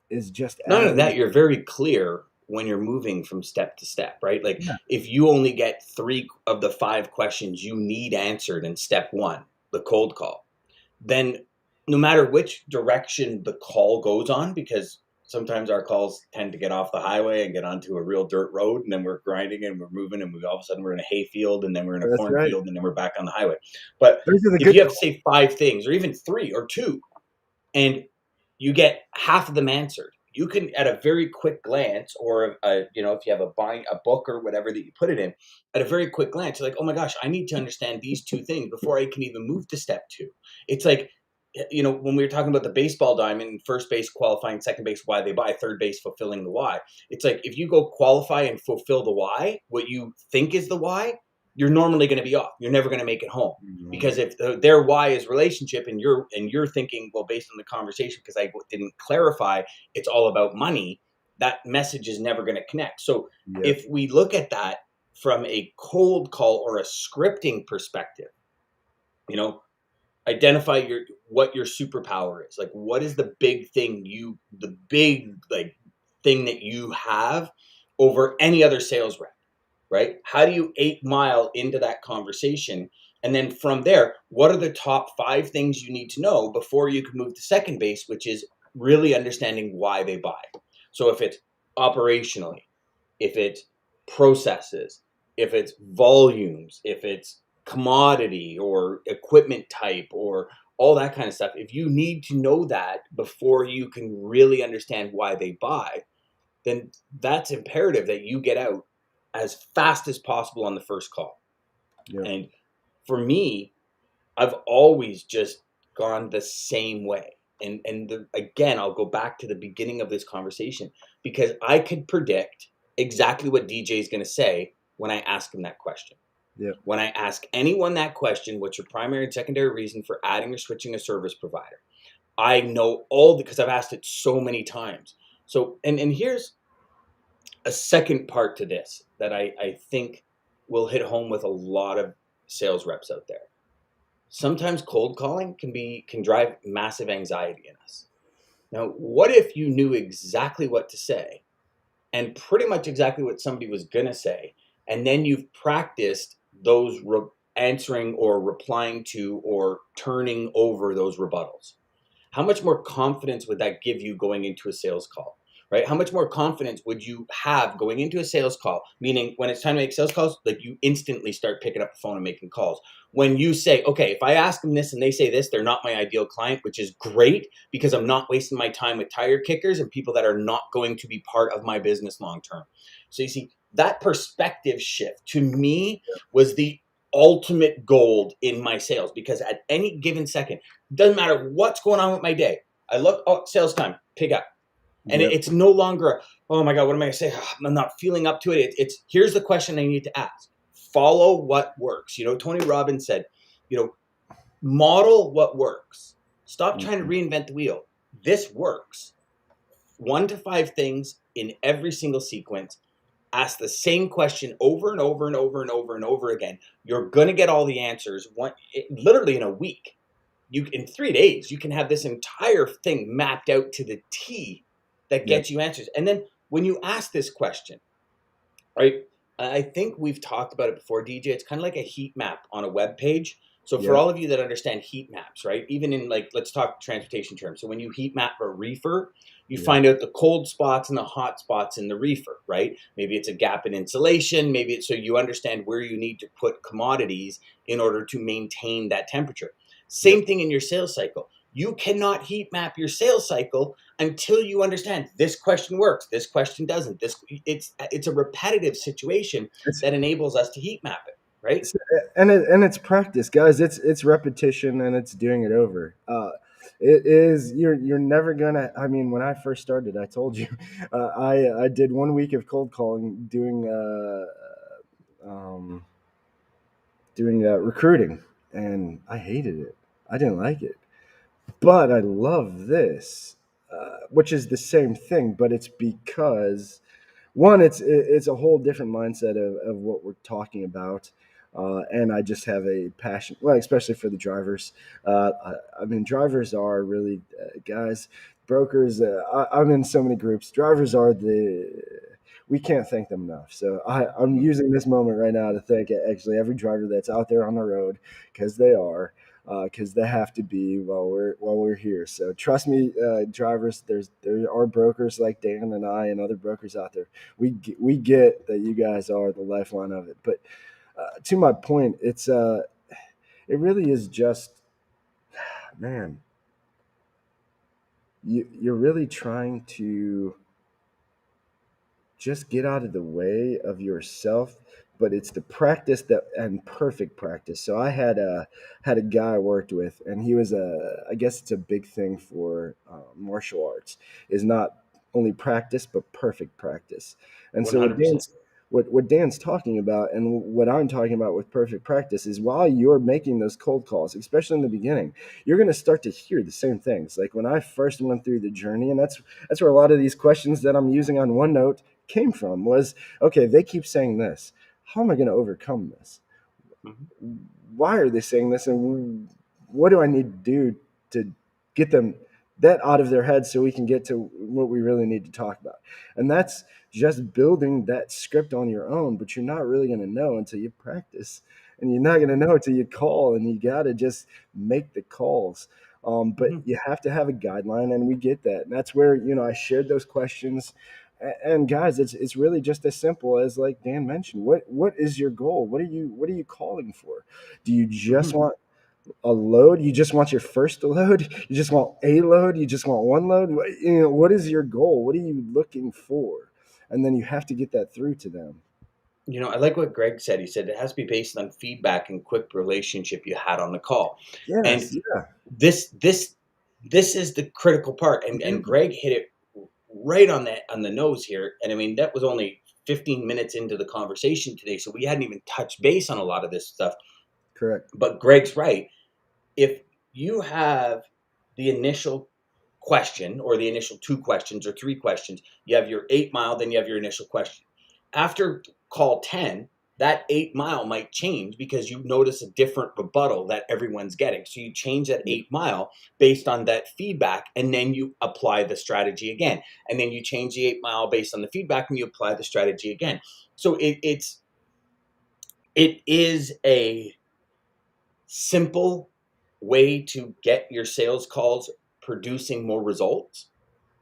Speaker 2: is just
Speaker 1: Not only
Speaker 2: adamant,
Speaker 1: that, you're very clear when you're moving from step to step, right? Like
Speaker 2: yeah,
Speaker 1: if you only get 3 of the 5 questions you need answered in step 1, the cold call, then no matter which direction the call goes on, because sometimes our calls tend to get off the highway and get onto a real dirt road, and then we're grinding and we're moving, and we all of a sudden we're in a hayfield, and then we're in a
Speaker 2: that's right.
Speaker 1: cornfield, and then we're back on the highway. But
Speaker 2: Those are the
Speaker 1: if
Speaker 2: good
Speaker 1: you have to
Speaker 2: calls.
Speaker 1: say 5 things, or even 3 or 2, and you get half of them answered, you can, at a very quick glance, or if you have a book or whatever that you put it in, at a very quick glance, you're like, oh my gosh, I need to understand these 2 things before I can even move to step 2. It's like, when we were talking about the baseball diamond, first base qualifying, second base why they buy, third base fulfilling the why. It's like if you go qualify and fulfill the why, what you think is the why, you're normally going to be off. You're never going to make it home,
Speaker 2: Mhm.
Speaker 1: because if their why is relationship, and you're thinking, well, based on the conversation, because I didn't clarify, it's all about money, that message is never going to connect. So
Speaker 2: Yep.
Speaker 1: if we look at that from a cold call or a scripting perspective, you know identify what your superpower is. Like, what is the big, like, thing that you have over any other sales rep, right? How do you 8 mile into that conversation? And then from there, what are the top 5 things you need to know before you can move to second base, which is really understanding why they buy. So if it's operationally, if it's processes, if it's volumes, if it's commodity or equipment type or all that kind of stuff, if you need to know that before you can really understand why they buy, then that's imperative that you get out as fast as possible on the first call.
Speaker 2: Yep.
Speaker 1: And for me, I've always just gone the same way. Again, I'll go back to the beginning of this conversation, because I could predict exactly what DJ is going to say when I ask him that question.
Speaker 2: Yep.
Speaker 1: When I ask anyone that question, what's your primary and secondary reason for adding or switching a service provider? I know all, because I've asked it so many times. So, and here's a second part to this that I think will hit home with a lot of sales reps out there. Sometimes cold calling can drive massive anxiety in us. Now, what if you knew exactly what to say, and pretty much exactly what somebody was going to say, and then you've practiced those answering or replying to or turning over those rebuttals? How much more confidence would that give you going into a sales call? Right? How much more confidence would you have going into a sales call? Meaning, when it's time to make sales calls, like, you instantly start picking up the phone and making calls. When you say, okay, if I ask them this and they say this, they're not my ideal client, which is great, because I'm not wasting my time with tire kickers and people that are not going to be part of my business long term. So you see, that perspective shift to me was the ultimate gold in my sales, because at any given second, doesn't matter what's going on with my day, I look, oh, sales time, pick up. And
Speaker 2: Yep.
Speaker 1: it's no longer, oh my God, what am I going to say? I'm not feeling up to it. It's here's the question I need to ask. Follow what works. Tony Robbins said, you know, Model what works. Stop trying to
Speaker 2: Mhm.
Speaker 1: reinvent the wheel. This works. 1 to 5 things in every single sequence. Ask the same question over and over and over and over and over again. You're going to get all the answers literally in a week. In 3 days, you can have this entire thing mapped out to the T that
Speaker 2: Yep.
Speaker 1: gets you answers. And then when you ask this question, right? I think we've talked about it before, DJ. It's kind of like a heat map on a web page. So for
Speaker 2: Yep.
Speaker 1: all of you that understand heat maps, right? Even in like, let's talk transportation terms. So when you heat map a reefer, you
Speaker 2: Yep.
Speaker 1: find out the cold spots and the hot spots in the reefer, right? Maybe it's a gap in insulation. Maybe it's so you understand where you need to put commodities in order to maintain that temperature.
Speaker 2: Yep.
Speaker 1: Same thing in your sales cycle. You cannot heat map your sales cycle until you understand this question works, this question doesn't. It's a repetitive situation
Speaker 2: It's,
Speaker 1: that enables us to heat map it, right?
Speaker 2: it's and it's practice, guys. It's repetition and it's doing it over. It is you're never gonna. I mean, when I first started, I told you, I did 1 week of cold calling, um, doing recruiting, and I hated it. I didn't like it, but I love this, which is the same thing, but it's because one, it's a whole different mindset of what we're talking about. And I just have a passion, well, especially for the drivers. I mean, drivers are really, guys, brokers. I'm in so many groups. Drivers are we can't thank them enough. So I'm
Speaker 1: Mhm.
Speaker 2: using this moment right now to thank actually every driver that's out there on the road, because they are, because they have to be while we're here. So trust me, drivers. There are brokers like Dan and I and other brokers out there. We get that you guys are the lifeline of it. But to my point, it really is just, man, you're really trying to just get out of the way of yourself, but it's the practice that and perfect practice. So I had a guy I worked with, and he was I guess it's a big thing for martial arts, is not only practice but perfect practice. And so
Speaker 1: 100%.
Speaker 2: what Dan's talking about and what I'm talking about with perfect practice is, while you're making those cold calls, especially in the beginning, you're going to start to hear the same things. Like when I first went through the journey, and that's where a lot of these questions that I'm using on OneNote came from, was, okay, they keep saying this. How am I going to overcome this?
Speaker 1: Mhm.
Speaker 2: Why are they saying this? And what do I need to do to get them that out of their head so we can get to what we really need to talk about? And that's just building that script on your own, but you're not really going to know until you practice. And you're not going to know until you call, and you got to just make the calls. But
Speaker 1: Mhm.
Speaker 2: you have to have a guideline, and we get that. And that's where, I shared those questions. And guys, it's really just as simple as, like Dan mentioned. What is your goal? What are you calling for? Do you just
Speaker 1: Mhm.
Speaker 2: want a load? You just want your first load? You just want a load? You just want one load? What is your goal? What are you looking for? And then you have to get that through to them.
Speaker 1: I like what Greg said. He said it has to be based on feedback and quick relationship you had on the call. And
Speaker 2: Yes, yeah.
Speaker 1: this this this is the critical part. And Greg hit it right on the nose here. And I mean, that was only 15 minutes into the conversation today, so we hadn't even touched base on a lot of this stuff.
Speaker 2: Correct.
Speaker 1: But Greg's right. If you have the initial question or the initial 2 questions or 3 questions, you have your 8 mile, then you have your initial question. After call 10, that 8 mile might change because you notice a different rebuttal that everyone's getting. So you change that
Speaker 2: Yep.
Speaker 1: 8 mile based on that feedback, and then you apply the strategy again. And then you change the 8 mile based on the feedback, and you apply the strategy again. So it is a simple way to get your sales calls producing more results.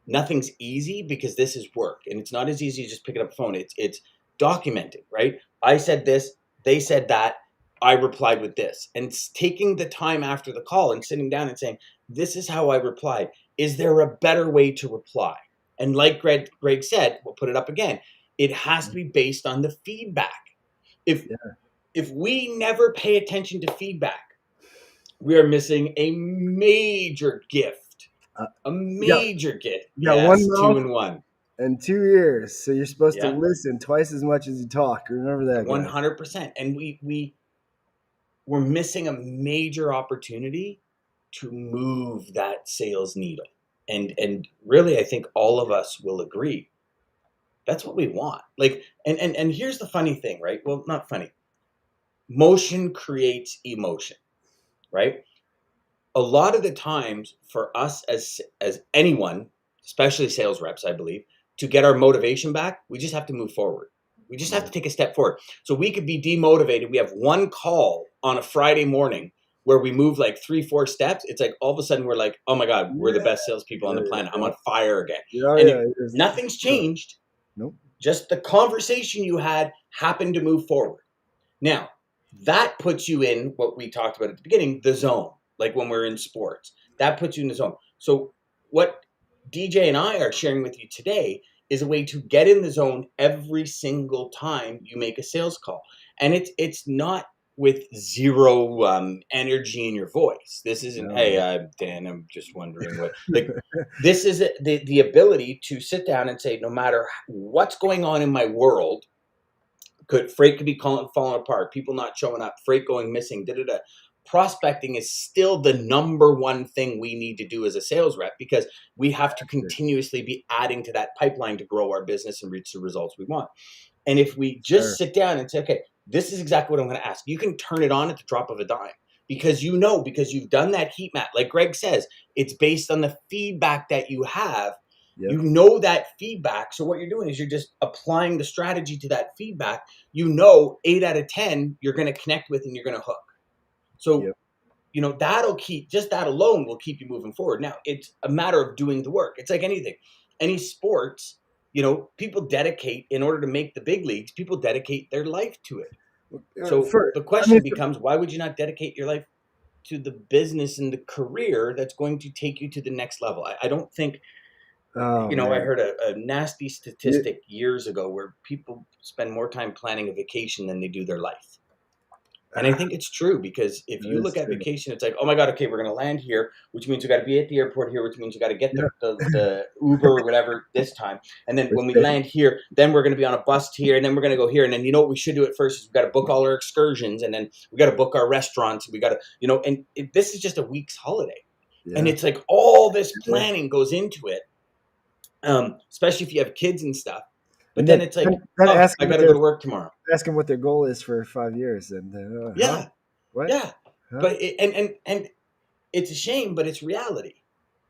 Speaker 1: Nothing's easy because this is work, and it's not as easy as just picking up the phone. It's documenting, right? I said this, they said that, I replied with this, and taking the time after the call and sitting down and saying, this is how I replied. Is there a better way to reply? And like Greg said, we'll put it up again. It has to be based on the feedback. If
Speaker 2: Yeah.
Speaker 1: if we never pay attention to feedback, we are missing a major gift.
Speaker 2: Uh,
Speaker 1: A
Speaker 2: you got
Speaker 1: major gift.
Speaker 2: you got one
Speaker 1: Yes, two
Speaker 2: mouth
Speaker 1: and one.
Speaker 2: and 2 ears, so you're supposed to
Speaker 1: Yeah,
Speaker 2: listen twice as much as you talk. Remember that,
Speaker 1: one
Speaker 2: guys.
Speaker 1: hundred percent. And we we're missing a major opportunity to move that sales needle. And really, I think all of us will agree that's what we want. Like, and here's the funny thing, right? Well, not funny. Motion creates emotion, right? A lot of the times for us as anyone, especially sales reps, I believe, to get our motivation back, we just have to move forward. We just have
Speaker 2: Yeah.
Speaker 1: to take a step forward. So we could be demotivated. We have one call on a Friday morning where we move like 3, 4 steps. It's like all of a sudden we're like, oh my God, we're the
Speaker 2: Yeah.
Speaker 1: best salespeople on
Speaker 2: Yeah.
Speaker 1: the
Speaker 2: Yeah.
Speaker 1: planet. I'm
Speaker 2: Yeah.
Speaker 1: on fire again.
Speaker 2: Yeah. Oh,
Speaker 1: And
Speaker 2: yeah.
Speaker 1: nothing's
Speaker 2: Yeah.
Speaker 1: changed.
Speaker 2: Nope.
Speaker 1: Just the conversation you had happened to move forward. Now, that puts you in what we talked about at the beginning, the zone, like when we're in sports. That puts you in the zone. So, what DJ and I are sharing with you today is a way to get in the zone every single time you make a sales call. And it's not with zero energy in your voice. This isn't, hey,
Speaker 2: No.
Speaker 1: Dan, I'm just wondering what, like, this is the ability to sit down and say, no matter what's going on in my world, freight could be falling apart, people not showing up, freight going missing, da da da. Prospecting is still the number one thing we need to do as a sales rep because we have to continuously be adding to that pipeline to grow our business and reach the results we want. And if we just
Speaker 2: Sure.
Speaker 1: sit down and say, okay, this is exactly what I'm going to ask, you can turn it on at the drop of a dime because because you've done that heat map. Like Greg says, it's based on the feedback that you have.
Speaker 2: Yep.
Speaker 1: You know that feedback. So what you're doing is you're just applying the strategy to that feedback. 8 out of 10 you're going to connect with and you're going to hook. So,
Speaker 2: Yep.
Speaker 1: that'll just that alone will keep you moving forward. Now, it's a matter of doing the work. It's like anything, any sports, people dedicate, in order to make the big leagues, people dedicate their life to it. So
Speaker 2: For
Speaker 1: the
Speaker 2: I mean,
Speaker 1: question becomes, why would you not dedicate your life to the business and the career that's going to take you to the next level? I don't think,
Speaker 2: oh
Speaker 1: I
Speaker 2: man.
Speaker 1: heard a nasty
Speaker 2: You,
Speaker 1: statistic years ago where people spend more time planning a vacation than they do their life. And I think it's true because if
Speaker 2: that
Speaker 1: you
Speaker 2: is
Speaker 1: look at
Speaker 2: true.
Speaker 1: vacation, it's like, oh my God, okay, we're going to land here, which means we got to be at the airport here, which means we got to get
Speaker 2: Yeah.
Speaker 1: the Uber or whatever this time. And then
Speaker 2: For
Speaker 1: when we
Speaker 2: sure.
Speaker 1: land here, then we're going to be on a bus to here, and then we're going to go here. And then what we should do at first is we got to book all our excursions, and then we got to book our restaurants. We got to, this is just a week's holiday. And
Speaker 2: Yeah.
Speaker 1: it's like all this
Speaker 2: Yeah.
Speaker 1: planning goes into it, especially if you have kids and stuff. But
Speaker 2: And
Speaker 1: then it's like,
Speaker 2: then
Speaker 1: oh, I got to go to work tomorrow.
Speaker 2: ask them what their goal is for 5 years, and huh?
Speaker 1: Yeah,
Speaker 2: What?
Speaker 1: yeah.
Speaker 2: Huh?
Speaker 1: But and it's a shame, but it's reality,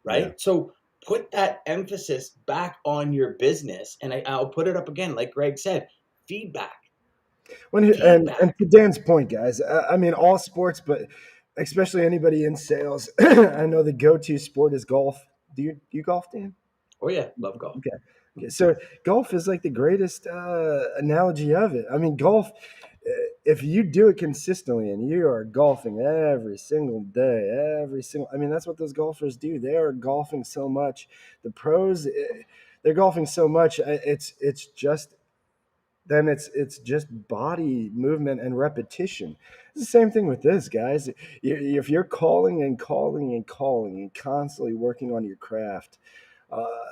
Speaker 2: Yeah.
Speaker 1: right? So put that emphasis back on your business, and I'll put it up again, like Greg said, feedback,
Speaker 2: And
Speaker 1: feedback.
Speaker 2: to Dan's point, guys, I mean all sports, but especially anybody in sales. I know the go-to sport is golf. Do you golf, Dan?
Speaker 1: Oh yeah, love golf.
Speaker 2: Okay. Okay. So golf is like the greatest analogy of it. I mean, golf. If you do it consistently and you are golfing every single day, I mean, that's what those golfers do. They are golfing so much. The pros, they're golfing so much. It's just body movement and repetition. It's the same thing with this, guys. If you're calling and calling and calling and constantly working on your craft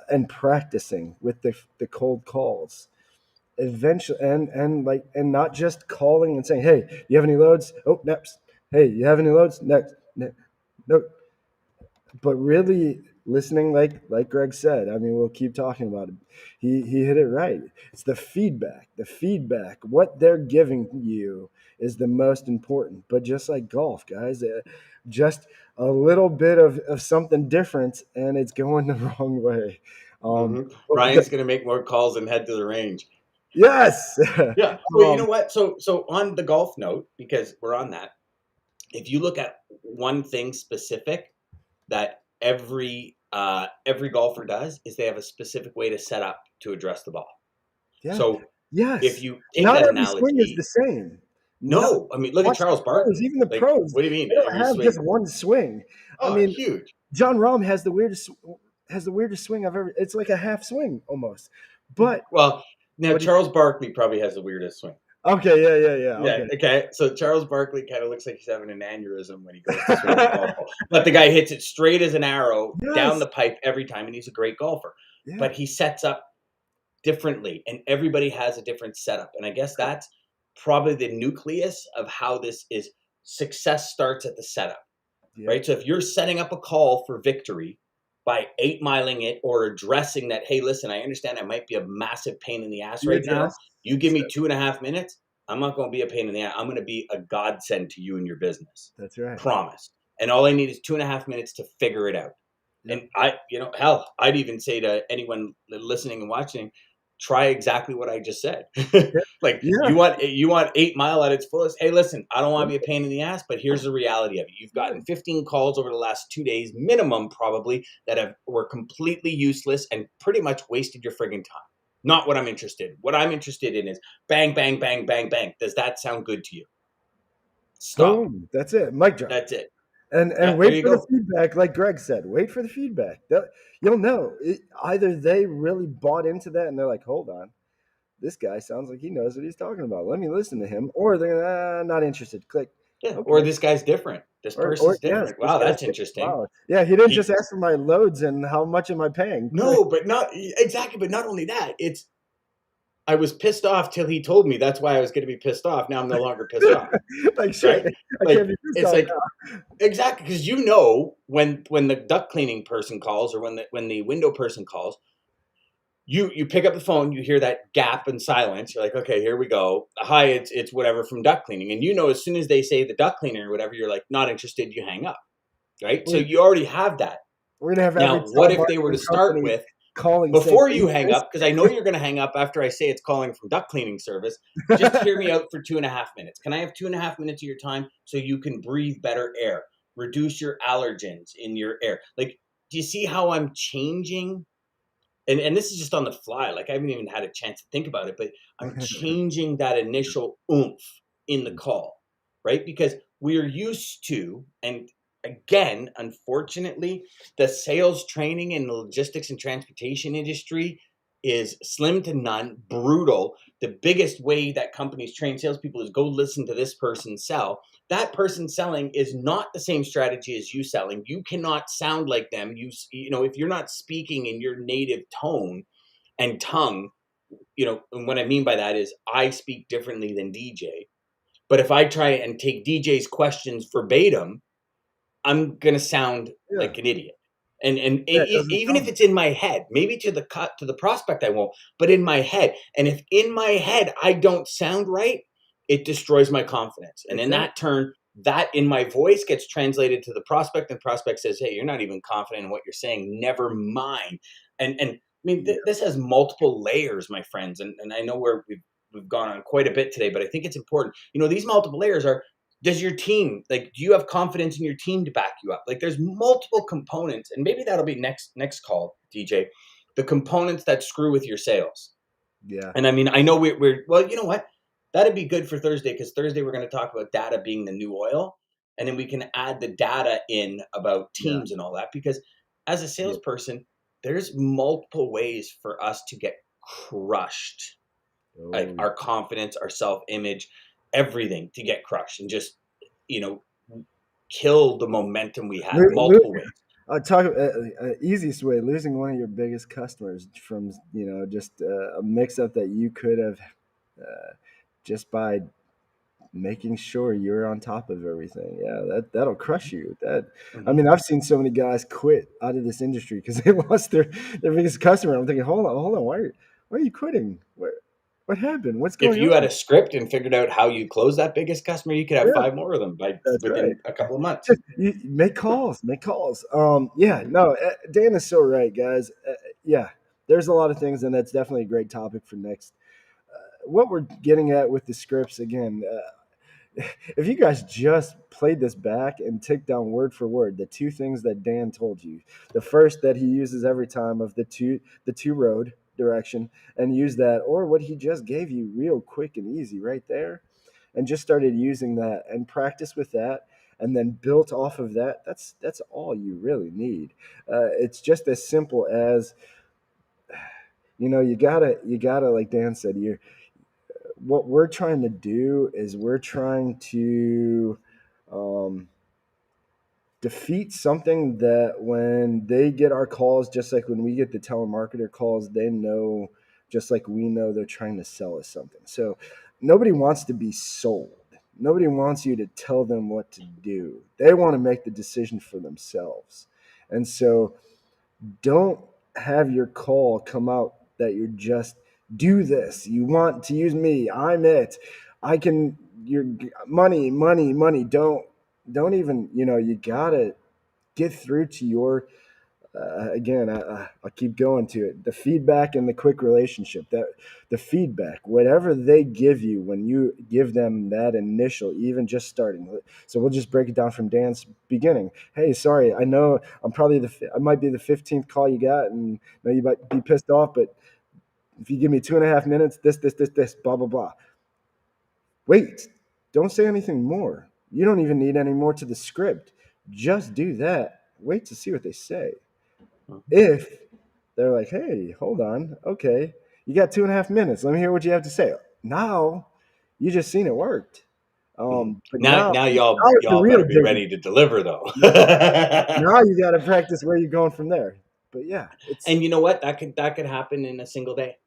Speaker 2: and practicing with the cold calls, eventually, and not just calling and saying, "Hey, you have any loads? Oh, next. Hey, you have any loads? Next. No, but really listening, like Greg said. I mean, we'll keep talking about it. He hit it right. It's the feedback. The feedback, what they're giving you is the most important. But just like golf, guys, just a little bit of something different, and it's going the wrong way. But
Speaker 1: Ryan's gonna make more calls and head to the range.
Speaker 2: yes.
Speaker 1: Yeah. Well, you know
Speaker 2: um,
Speaker 1: what? So on the golf note, because we're on that, if you look at one thing specific that every golfer does is they have a specific way to set up to address the ball.
Speaker 2: yeah.
Speaker 1: So if
Speaker 2: Yes.
Speaker 1: you take
Speaker 2: Not
Speaker 1: that
Speaker 2: every swing is the
Speaker 1: analogy,
Speaker 2: same. Not
Speaker 1: no, I mean look at
Speaker 2: watch the
Speaker 1: Charles
Speaker 2: pros,
Speaker 1: Barkley.
Speaker 2: even the
Speaker 1: Like,
Speaker 2: pros,
Speaker 1: what do you mean
Speaker 2: they don't
Speaker 1: every
Speaker 2: have
Speaker 1: swing?
Speaker 2: just one swing. I
Speaker 1: Oh,
Speaker 2: mean,
Speaker 1: huge.
Speaker 2: John Rahm has the weirdest swing I've ever. It's like a half swing almost. But
Speaker 1: Well, now
Speaker 2: but he,
Speaker 1: Charles Barkley probably has the weirdest swing.
Speaker 2: okay, yeah.
Speaker 1: Yeah,
Speaker 2: Okay.
Speaker 1: okay. So Charles Barkley kind of looks like he's having an aneurysm when he goes to swing the golf ball. But the guy hits it straight as an arrow down
Speaker 2: Yes.
Speaker 1: the pipe every time, and he's a great golfer.
Speaker 2: Yeah.
Speaker 1: But he sets up differently, and everybody has a different setup. And I guess that's probably the nucleus of how this is success starts at the setup,
Speaker 2: Yep.
Speaker 1: right? So if you're setting up a call for victory by 8 miling it or addressing that, hey, listen, I understand I might be a massive pain in the ass
Speaker 2: You
Speaker 1: right now.
Speaker 2: address.
Speaker 1: You give me 2.5 minutes, I'm not going to be a pain in the ass. I'm going to be a godsend to you and your business.
Speaker 2: That's right.
Speaker 1: Promise. And all I need is 2.5 minutes to figure it out.
Speaker 2: Yep.
Speaker 1: And hell, I'd even say to anyone listening and watching, try exactly what I just said.
Speaker 2: Yeah.
Speaker 1: Like
Speaker 2: Yeah.
Speaker 1: you want 8 Mile at its fullest. Hey, listen, I don't want to
Speaker 2: Yeah.
Speaker 1: be a pain in the ass, but here's the reality of it. You've
Speaker 2: Yeah.
Speaker 1: gotten 15 calls over the last 2 days, minimum probably, that were completely useless and pretty much wasted your frigging time. Not what I'm interested in. What I'm interested in is bang, bang, bang, bang, bang. Does that sound good to you? Stop.
Speaker 2: Boom. That's it. Mic drop.
Speaker 1: That's it.
Speaker 2: And
Speaker 1: Yeah, there
Speaker 2: wait
Speaker 1: you
Speaker 2: for the
Speaker 1: go.
Speaker 2: feedback, like Greg said. Wait for the feedback. You'll know. Either they really bought into that and they're like, hold on, this guy sounds like he knows what he's talking about. Let me listen to him. Or they're not interested. Click.
Speaker 1: Yeah. Or
Speaker 2: Okay.
Speaker 1: this guy's different. This
Speaker 2: Or
Speaker 1: person's
Speaker 2: yes,
Speaker 1: different.
Speaker 2: this
Speaker 1: Wow,
Speaker 2: guy's
Speaker 1: that's interesting.
Speaker 2: wow. Yeah, he didn't just
Speaker 1: He
Speaker 2: ask for my loads and how much am I paying.
Speaker 1: No, but not exactly, but not only that, it's I was pissed off till he told me that's why I was gonna be pissed off. Now I'm no longer pissed off,
Speaker 2: Like shit,
Speaker 1: right?
Speaker 2: I can't
Speaker 1: Like
Speaker 2: be pissed
Speaker 1: it's
Speaker 2: off
Speaker 1: like
Speaker 2: now.
Speaker 1: exactly because when the duct cleaning person calls or when the window person calls, you pick up the phone, you hear that gap and silence. You're like, okay, here we go. Hi, it's whatever from duct cleaning, and as soon as they say the duct cleaner or whatever, you're like not interested. You hang up, right? So
Speaker 2: We're,
Speaker 1: you already have that.
Speaker 2: we're gonna have every
Speaker 1: Now, what if they were to
Speaker 2: telemarketing
Speaker 1: start
Speaker 2: company
Speaker 1: with
Speaker 2: calling saying,
Speaker 1: before
Speaker 2: "Are
Speaker 1: you
Speaker 2: you
Speaker 1: hang
Speaker 2: guys?"
Speaker 1: up, because I know you're going to hang up after I say it's calling from duct cleaning service, just hear me out for 2.5 minutes. Can I have 2.5 minutes of your time so you can breathe better air, reduce your allergens in your air? Like, do you see how I'm changing? And this is just on the fly. Like, I haven't even had a chance to think about it, but I'm changing that initial oomph in the call, right? Because we're used to, and again, unfortunately, the sales training in the logistics and transportation industry is slim to none, brutal. The biggest way that companies train salespeople is go listen to this person sell. That person selling is not the same strategy as you selling. You cannot sound like them. If you're not speaking in your native tone and tongue, and what I mean by that is I speak differently than DJ. But if I try and take DJ's questions verbatim, I'm gonna sound
Speaker 2: Yeah,
Speaker 1: like an idiot. And
Speaker 2: yeah, it doesn't
Speaker 1: even if
Speaker 2: sound
Speaker 1: it's in my head, maybe to the prospect I won't, but in my head. And if in my head I don't sound right, it destroys my confidence. And in
Speaker 2: exactly.
Speaker 1: that turn, that in my voice gets translated to the prospect, and prospect says, "Hey, you're not even confident in what you're saying. Never mind." And I mean,
Speaker 2: Yeah,
Speaker 1: this has multiple layers, my friends. And I know we've gone on quite a bit today, but I think it's important. These multiple layers are, does your team, like, do you have confidence in your team to back you up? Like, there's multiple components, and maybe that'll be next call, DJ, the components that screw with your sales.
Speaker 2: yeah,
Speaker 1: And I mean, I know we're well, you know what, that'd be good for Thursday, because Thursday we're going to talk about data being the new oil, and then we can add the data in about
Speaker 2: yeah,
Speaker 1: teams and all that, because as a
Speaker 2: yeah.
Speaker 1: salesperson, there's multiple ways for us to get crushed, like
Speaker 2: Oh,
Speaker 1: our confidence, our self-image, everything to get crushed and just, you know, kill the momentum we had multiple ways.
Speaker 2: talk easiest way losing one of your biggest customers from just a mix up that you could have just by making sure you're on top of everything. Yeah, that'll crush you. I
Speaker 1: Mhm.
Speaker 2: mean, I've seen so many guys quit out of this industry because they lost their biggest customer. I'm thinking, hold on, why are you quitting? What happened? What's
Speaker 1: If
Speaker 2: going
Speaker 1: you had
Speaker 2: on?
Speaker 1: a script and figured out how you close that biggest customer, you could have
Speaker 2: Yeah,
Speaker 1: five more of them by
Speaker 2: that's right.
Speaker 1: within a couple of months.
Speaker 2: Just make calls, make calls. Yeah, no, Dan is so right, guys. Yeah, there's a lot of things, and that's definitely a great topic for next. What we're getting at with the scripts again. If you guys just played this back and took down word for word the two things that Dan told you, the first that he uses every time of the two road direction, and use that, or what he just gave you real quick and easy right there, and just started using that and practice with that, and then built off of that. That's all you really need. It's just as simple as you gotta like Dan said, you what we're trying to do is we're trying to um, defeat something that when they get our calls, just like when we get the telemarketer calls, they know, just like we know, they're trying to sell us something. So nobody wants to be sold. Nobody wants you to tell them what to do. They want to make the decision for themselves. And so don't have your call come out that you're just do this. You want to use me. I'm it. I can your money, money, money. Don't even, you got to get through to your again, I'll keep going to it. The feedback and the quick relationship, that the feedback, whatever they give you when you give them that initial, even just starting. So we'll just break it down from Dan's beginning. Hey, sorry, I know I might be the 15th call you got, and I know you might be pissed off, but if you give me 2.5 minutes, this, blah blah blah. Wait, don't say anything more. You don't even need any more to the script. Just do that. Wait to see what they say.
Speaker 1: Mhm.
Speaker 2: If they're like, hey, hold on, okay, you got 2.5 minutes. Let me hear what you have to say. Now, you just seen it worked.
Speaker 1: Mhm.
Speaker 2: But
Speaker 1: Now
Speaker 2: now it's the
Speaker 1: y'all
Speaker 2: real
Speaker 1: better be
Speaker 2: dig.
Speaker 1: ready to deliver though.
Speaker 2: Now you got to practice where you're going from there. But yeah, it's
Speaker 1: And you know what? That could happen in a single day.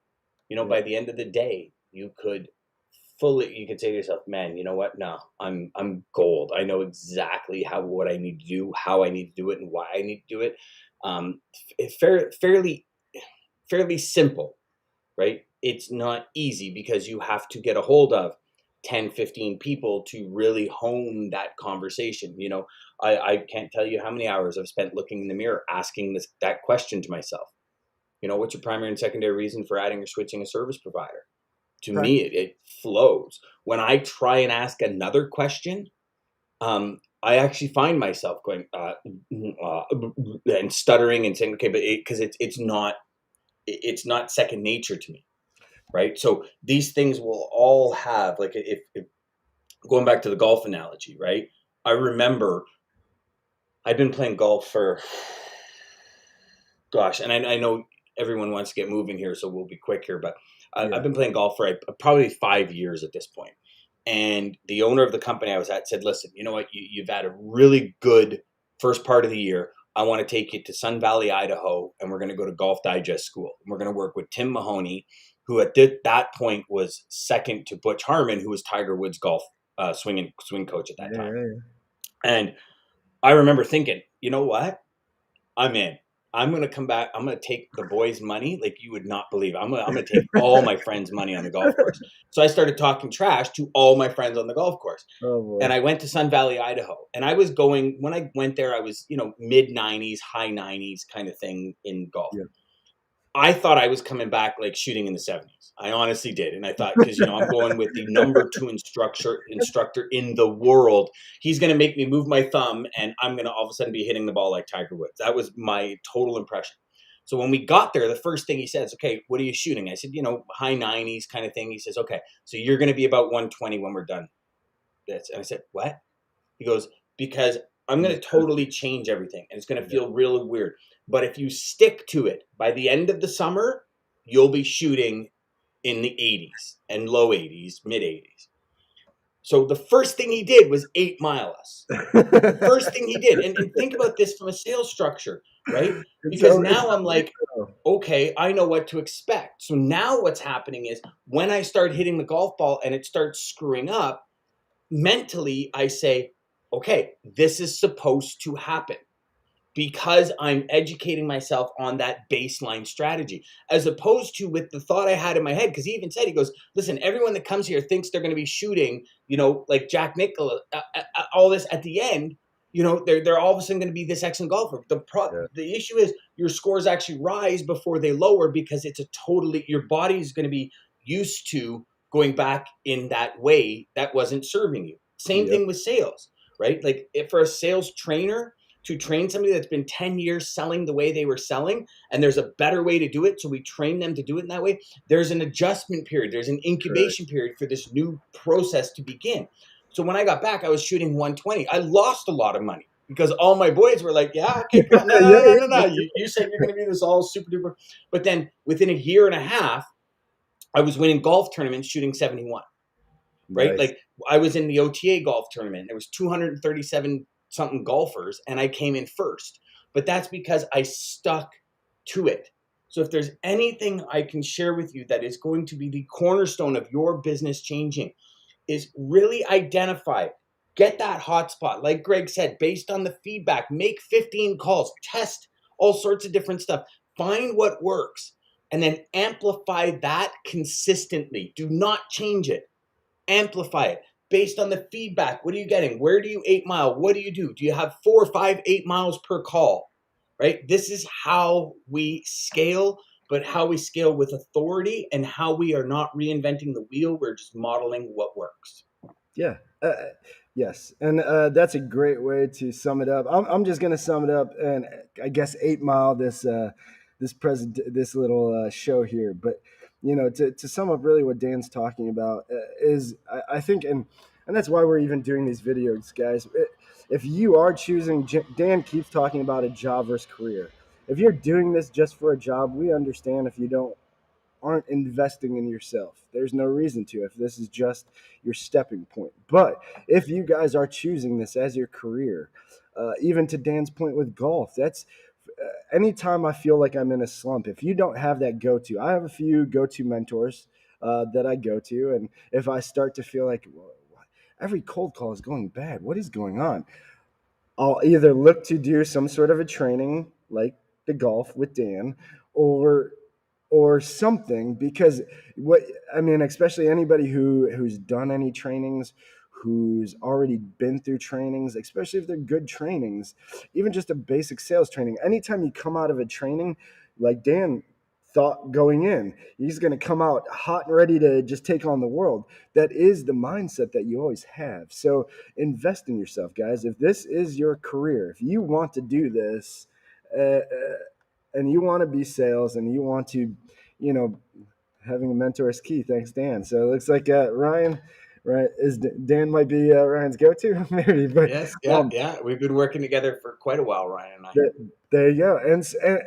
Speaker 2: yeah,
Speaker 1: By the end of the day, you could say to yourself, man, you know what? No, I'm gold. I know exactly what I need to do, how I need to do it, and why I need to do it. It's fairly simple, right? It's not easy because you have to get a hold of 10, 15 people to really hone that conversation. I can't tell you how many hours I've spent looking in the mirror asking that question to myself. What's your primary and secondary reason for adding or switching a service provider? To me,
Speaker 2: practice.
Speaker 1: it flows. When I try and ask another question, I actually find myself going and stuttering and saying, okay, but because it's not second nature to me, right? So these things will all have, like, if going back to the golf analogy, right? I remember I've been playing golf for, gosh, and I know everyone wants to get moving here, so we'll be quick here. But I've
Speaker 2: Yeah,
Speaker 1: been playing golf for probably 5 years at this point. And the owner of the company I was at said, "Listen, you know what? You've had a really good first part of the year. I want to take you to Sun Valley, Idaho, and we're going to go to Golf Digest School. And we're going to work with Tim Mahoney, who at that point was second to Butch Harmon, who was Tiger Woods' golf swing coach at that
Speaker 2: yeah,
Speaker 1: time."
Speaker 2: yeah,
Speaker 1: And I remember thinking, you know what? I'm in. I'm gonna come back. I'm gonna take the boys' money like you would not believe. I'm gonna take all my friends' money on the golf course. So I started talking trash to all my friends on the golf course.
Speaker 2: oh
Speaker 1: And
Speaker 2: boy,
Speaker 1: I went to Sun Valley, Idaho. And I was going, when I went there, I was, mid 90s, high 90s kind of thing in golf.
Speaker 2: yeah,
Speaker 1: I thought I was coming back like shooting in the 70s. I honestly did. And I thought, because, I'm going with the number two instructor in the world. He's going to make me move my thumb and I'm going to all of a sudden be hitting the ball like Tiger Woods. That was my total impression. So when we got there, the first thing he says, okay, what are you shooting? I said, high 90s kind of thing. He says, okay, so you're going to be about 120 when we're done this. And I said, what? He goes, because I'm going to totally change everything and it's going to
Speaker 2: yeah,
Speaker 1: feel really weird. But if you stick to it, by the end of the summer, you'll be shooting in the 80s and low 80s, mid 80s. So the first thing he did was 8 mile us. The first thing he did. And think about this from a sales structure, right? Because
Speaker 2: it's
Speaker 1: now I'm
Speaker 2: so
Speaker 1: like, okay, I know what to expect. So now what's happening is when I start hitting the golf ball and it starts screwing up, mentally I say, okay, this is supposed to happen because I'm educating myself on that baseline strategy, as opposed to with the thought I had in my head. Because he even said, he goes, listen, everyone that comes here thinks they're going to be shooting, like Jack Nicklaus, all this at the end. They're all of a sudden going to be this excellent golfer.
Speaker 2: yeah,
Speaker 1: The issue is your scores actually rise before they lower because your body is going to be used to going back in that way that wasn't serving you. Same
Speaker 2: yep,
Speaker 1: thing with sales, right? Like if for a sales trainer to train somebody that's been 10 years selling the way they were selling, and there's a better way to do it, so we train them to do it in that way. There's an adjustment period, there's an
Speaker 2: correct.
Speaker 1: incubation period for this new process to begin. So when I got back, I was shooting 120. I lost a lot of money because all my boys were like, yeah, okay, come on, no, no,
Speaker 2: Yeah,
Speaker 1: no, no, no, no.
Speaker 2: yeah,
Speaker 1: You said you're going to be this all super duper. But then within a year and a half, I was winning golf tournaments shooting 71, right?
Speaker 2: nice.
Speaker 1: Like I was in the OTA golf tournament. There was 237 something golfers and I came in first. But that's because I stuck to it. So if there's anything I can share with you that is going to be the cornerstone of your business changing, is really identify, get that hotspot. Like Greg said, based on the feedback, make 15 calls, test all sorts of different stuff, find what works, and then amplify that consistently. Do not change it. Amplify it based on the feedback. What are you getting? Where do you 8 mile? What do you do? Do you have 4, 5, 8 miles per call? Right? This is how we scale, but how we scale with authority and how we are not reinventing the wheel. We're just modeling what works.
Speaker 2: Yeah. Yes, and that's a great way to sum it up. I'm just going to sum it up, and I guess 8 Mile this little show here. But to sum up really what Dan's talking about is I think, and that's why we're even doing these videos, guys. If you are choosing, Dan keeps talking about a job versus career. If you're doing this just for a job, we understand if you don't aren't investing in yourself. There's no reason to if this is just your stepping point. But if you guys are choosing this as your career, even to Dan's point with golf, that's anytime I feel like I'm in a slump, if you don't have that go to, I have a few go to mentors that I go to. And if I start to feel like, well, every cold call is going bad, what is going on? I'll either look to do some sort of a training like the golf with Dan, or something, because what I mean, especially anybody who's done any trainings, who's already been through trainings, especially if they're good trainings, even just a basic sales training. Anytime you come out of a training, like Dan thought going in, he's going to come out hot and ready to just take on the world. That is the mindset that you always have. So invest in yourself, guys. If this is your career, if you want to do this, and you want to be sales, and you want to, having a mentor is key. Thanks, Dan. So it looks like Ryan, right? Is Dan might be Ryan's go-to, maybe, but
Speaker 1: Yes, yeah, yeah. We've been working together for quite a while, Ryan and I.
Speaker 2: there you go.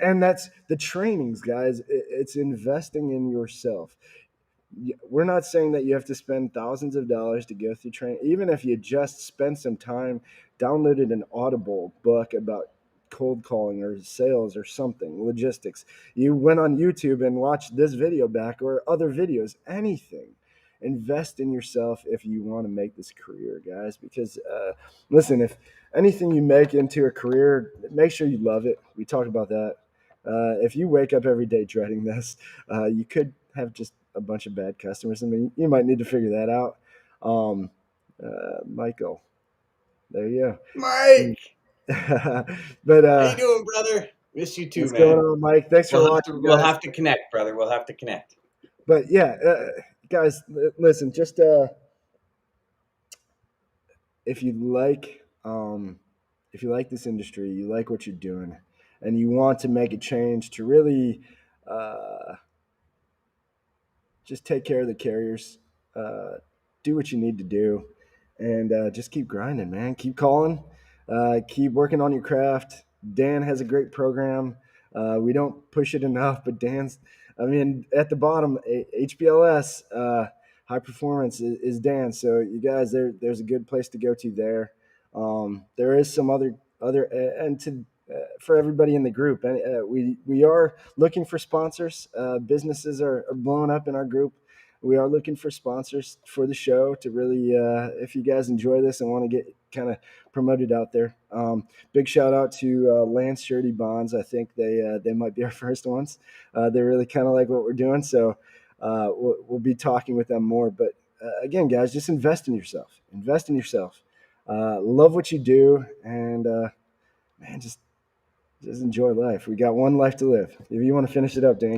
Speaker 2: And that's the trainings, guys. It's investing in yourself. We're not saying that you have to spend thousands of dollars to go through training. Even if you just spend some time, downloaded an Audible book about cold calling or sales or something, logistics. You went on YouTube and watched this video back or other videos, anything. Invest in yourself if you want to make this career, guys. Because listen, if anything you make into a career, make sure you love it. We talked about that. If you wake up every day dreading this, you could have just a bunch of bad customers. I mean, you might need to figure that out. Michael, there you go.
Speaker 1: Mike,
Speaker 2: But
Speaker 1: how you doing, brother? Miss you too,
Speaker 2: what's going
Speaker 1: man.
Speaker 2: on, Mike? Thanks for watching,
Speaker 1: We'll
Speaker 2: guys.
Speaker 1: have to connect, brother. We'll have to connect.
Speaker 2: But yeah, guys, listen. Just if you like, if you like this industry, you like what you're doing, and you want to make a change to really just take care of the carriers, do what you need to do, and just keep grinding, man. Keep calling, keep working on your craft. Dan has a great program. We don't push it enough, but I mean, at the bottom, HBLS, high performance is Dan. So you guys, there's a good place to go to there. There is some other, and to for everybody in the group. And we are looking for sponsors. Businesses are blowing up in our group. We are looking for sponsors for the show to really, if you guys enjoy this and want to get kind of promoted out there. Big shout out to Lance Surety Bonds. I think they might be our first ones. They really kind of like what we're doing. So we'll be talking with them more. But again, guys, just invest in yourself. Invest in yourself. Love what you do, and man, just enjoy life. We got one life to live. If you want to finish it up, Dan.